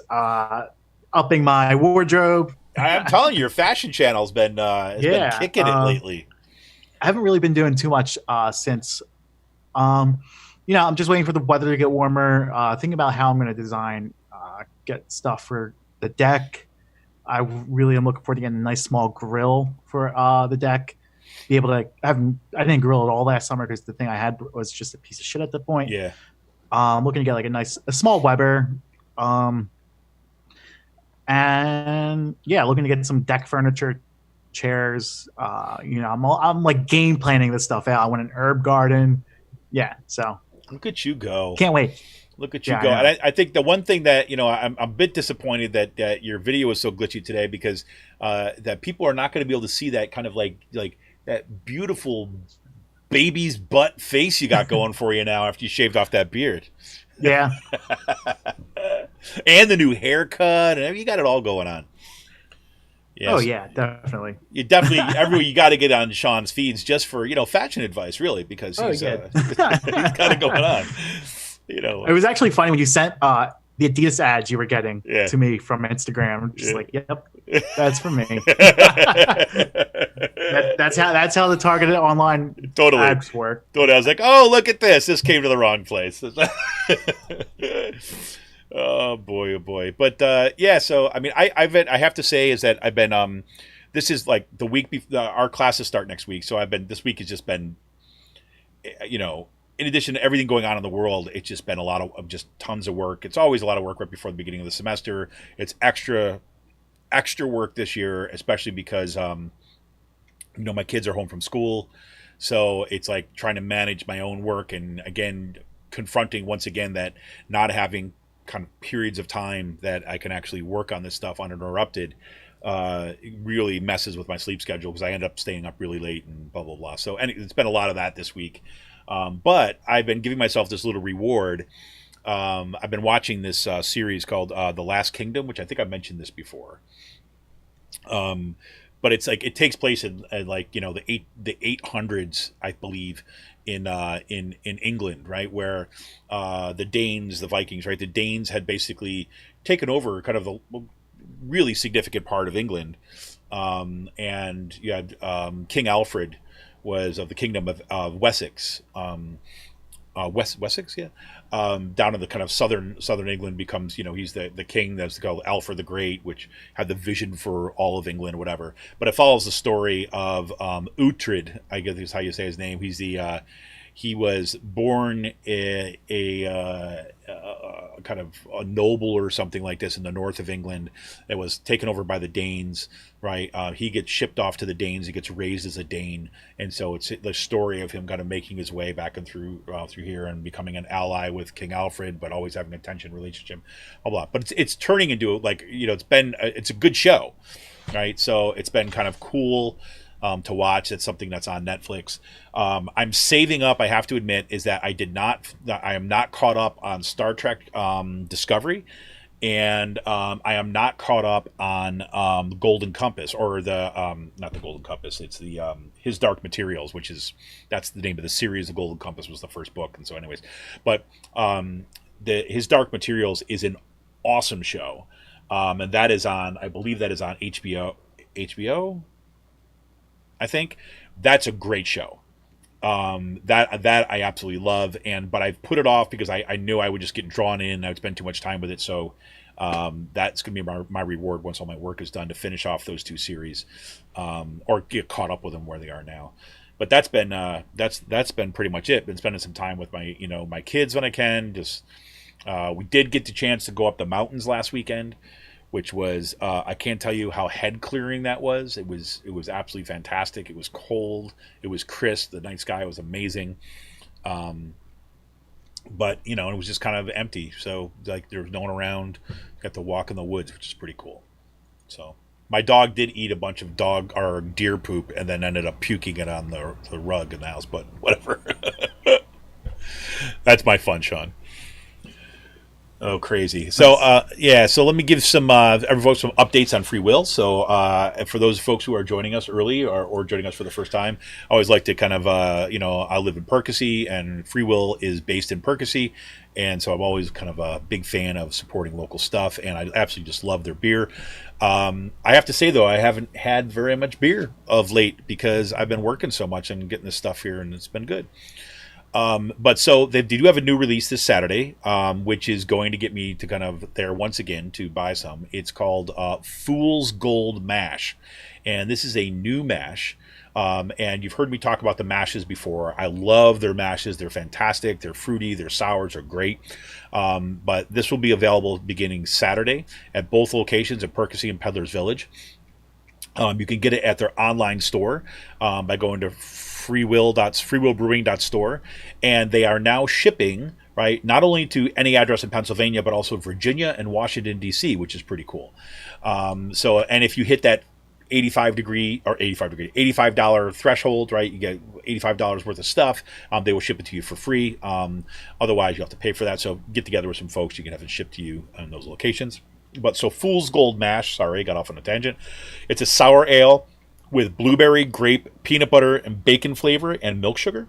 upping my wardrobe. I'm telling you, your fashion channel's been been kicking it lately. I haven't really been doing too much since I'm just waiting for the weather to get warmer, thinking about how I'm going to design get stuff for the deck. I really am looking forward to getting a nice small grill for the deck. Be able to I didn't grill it all last summer because the thing I had was just a piece of shit at the point. Yeah. Looking to get like a small Weber. And yeah, looking to get some deck furniture, chairs. I'm like game planning this stuff out. I want an herb garden. Yeah, so look at you go. Can't wait. Look at you go. And I think the one thing that, I'm a bit disappointed that your video was so glitchy today because that people are not going to be able to see that kind of like that beautiful baby's butt face you got going for you now after you shaved off that beard. Yeah. And the new haircut and you got it all going on. Yes. Oh yeah, definitely. You got to get on Sean's feeds just for, fashion advice really because he's got it going on. It was actually funny when you sent the Adidas ads you were getting to me from Instagram. I'm just like, yep, that's for me. That's how the targeted online ads work. Totally. I was like, oh, look at this. This came to the wrong place. Oh boy. But so I mean, I have to say is that I've been this is like the week before our classes start next week. So this week has just been, in addition to everything going on in the world, it's just been a lot of just tons of work. It's always a lot of work right before the beginning of the semester. It's extra work this year, especially because, my kids are home from school. So it's like trying to manage my own work and again, confronting once again that not having kind of periods of time that I can actually work on this stuff uninterrupted really messes with my sleep schedule because I end up staying up really late and blah, blah, blah. So it's been a lot of that this week. But I've been giving myself this little reward. I've been watching this series called The Last Kingdom, which I think I've mentioned this before. But it's like it takes place in like the 800s, I believe, in England, right, where the Danes, the Vikings, right, the Danes had basically taken over kind of the really significant part of England, and you had King Alfred was of the kingdom of Wessex, Wessex, down in the kind of southern England becomes, he's the king that's called Alfred the Great, which had the vision for all of England or whatever. But it follows the story of Uhtred, I guess is how you say his name. He's He was born a kind of a noble or something like this in the north of England. It was taken over by the Danes, right? He gets shipped off to the Danes. He gets raised as a Dane, and so it's the story of him kind of making his way back and through here and becoming an ally with King Alfred, but always having a tension relationship, blah blah. But it's turning into it's a good show, right? So it's been kind of cool to watch. It's something that's on Netflix. I'm saving up. I have to admit, is that I am not caught up on Star Trek Discovery, and I am not caught up on Golden Compass, or not the Golden Compass. It's the His Dark Materials, that's the name of the series. The Golden Compass was the first book, and so anyways, but His Dark Materials is an awesome show, and that is on. I believe that is on HBO. I think that's a great show. That I absolutely love, but I put it off because I knew I would just get drawn in. I would spend too much time with it, so that's going to be my reward once all my work is done, to finish off those two series, or get caught up with them where they are now. But that's been pretty much it. Been spending some time with my kids when I can. Just we did get the chance to go up the mountains last weekend, which was I can't tell you how head clearing that was. It was absolutely fantastic. It was cold. It was crisp. The night sky was amazing. But it was just kind of empty. So like there was no one around. Got to walk in the woods, which is pretty cool. So my dog did eat a bunch of dog or deer poop and then ended up puking it on the rug in the house. But whatever. That's my fun, Sean. Oh, crazy. So, so let me give some everyone some updates on free will. So, for those folks who are joining us early or joining us for the first time, I always like to kind of, I live in Percy, and free will is based in Percy. And so I'm always kind of a big fan of supporting local stuff, and I absolutely just love their beer. I have to say, though, I haven't had very much beer of late because I've been working so much and getting this stuff here, and it's been good. But so they do have a new release this Saturday, which is going to get me to kind of there once again to buy some. It's called Fool's Gold Mash, and this is a new mash. And you've heard me talk about the mashes before. I love their mashes. They're fantastic. They're fruity. Their sours are great. But this will be available beginning Saturday at both locations at Percy and Peddler's Village. You can get it at their online store by going to freewillbrewing.store, and they are now shipping, right, not only to any address in Pennsylvania but also Virginia and Washington D.C., which is pretty cool. And if you hit that $85 threshold, right, you get $85 worth of stuff, they will ship it to you for free. Otherwise you have to pay for that, so get together with some folks, you can have it shipped to you in those locations. But so Fool's Gold Mash, sorry, got off on a tangent. It's a sour ale with blueberry, grape, peanut butter, and bacon flavor and milk sugar.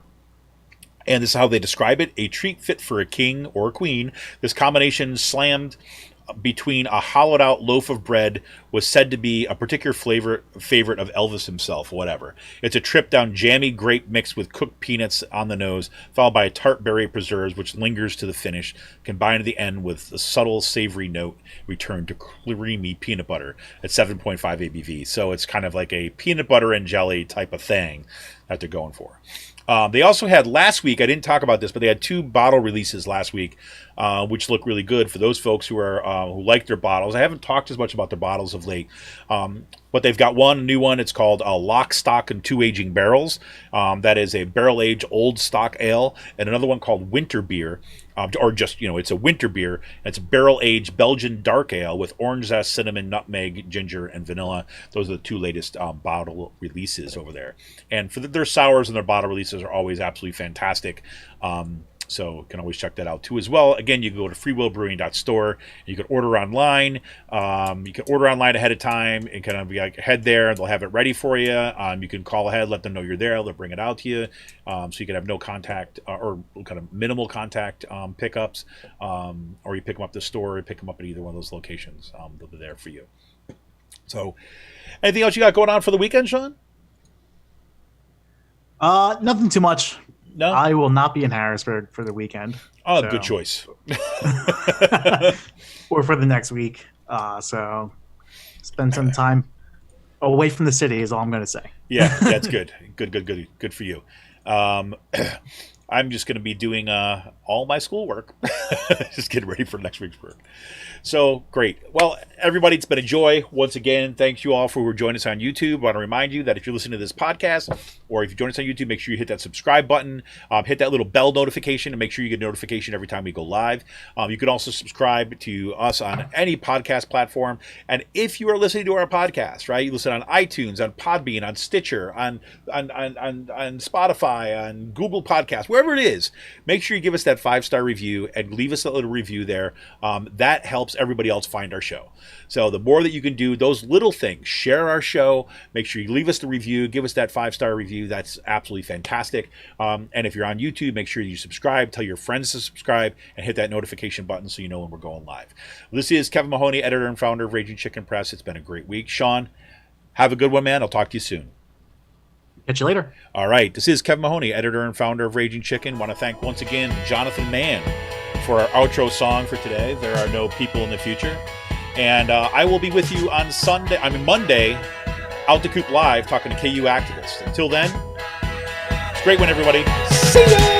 And this is how they describe it: a treat fit for a king or a queen. This combination slammed between a hollowed out loaf of bread was said to be a particular favorite of Elvis himself, whatever. It's a trip down jammy grape mixed with cooked peanuts on the nose, followed by a tart berry preserves, which lingers to the finish, combined at the end with a subtle savory note returned to creamy peanut butter at 7.5 ABV. So it's kind of like a peanut butter and jelly type of thing that they're going for. They also had last week, I didn't talk about this, but they had 2 bottle releases last week, which look really good for those folks who like their bottles. I haven't talked as much about their bottles of late, but they've got one new one. It's called Lock, Stock, and 2 Aging Barrels. That is a barrel-aged old stock ale, and another one called Winter Beer. It's a winter beer. And it's a barrel-aged Belgian dark ale with orange zest, cinnamon, nutmeg, ginger, and vanilla. Those are the 2 latest bottle releases over there. And for their sours and their bottle releases are always absolutely fantastic. So you can always check that out too as well. Again, you can go to freewillbrewing.store. You can order online. You can order online ahead of time and kind of be like, head there and they'll have it ready for you. You can call ahead, let them know you're there. They'll bring it out to you. So you can have no contact or kind of minimal contact pickups. Or you pick them up at the store and pick them up at either one of those locations. They'll be there for you. So anything else you got going on for the weekend, Sean? Nothing too much. No? I will not be in Harrisburg for the weekend. Oh, so. Good choice. Or for the next week. So spend some time away from the city is all I'm going to say. Yeah, that's good. Good for you. I'm just going to be doing all my schoolwork, just getting ready for next week's work. So great. Well, everybody, it's been a joy. Once again, thanks you all for joining us on YouTube. I want to remind you that if you're listening to this podcast, or if you join us on YouTube, make sure you hit that subscribe button, hit that little bell notification, and make sure you get a notification every time we go live. You can also subscribe to us on any podcast platform. And if you are listening to our podcast, right, you listen on iTunes, on Podbean, on Stitcher, on Spotify, on Google Podcasts, wherever it is, make sure you give us that 5-star review and leave us a little review there. That helps everybody else find our show. So the more that you can do, those little things, share our show, make sure you leave us the review, give us that 5-star review. That's absolutely fantastic. And if you're on YouTube, make sure you subscribe, tell your friends to subscribe, and hit that notification button so you know when we're going live. This is Kevin Mahoney, editor and founder of Raging Chicken Press. It's been a great week. Sean, have a good one, man. I'll talk to you soon. Catch you later. All right. This is Kevin Mahoney, editor and founder of Raging Chicken. Want to thank once again Jonathan Mann for our outro song for today. There are no people in the future. And I will be with you on Monday, Out the Coop Live, talking to KU activists. Until then, it's a great one, everybody. See ya!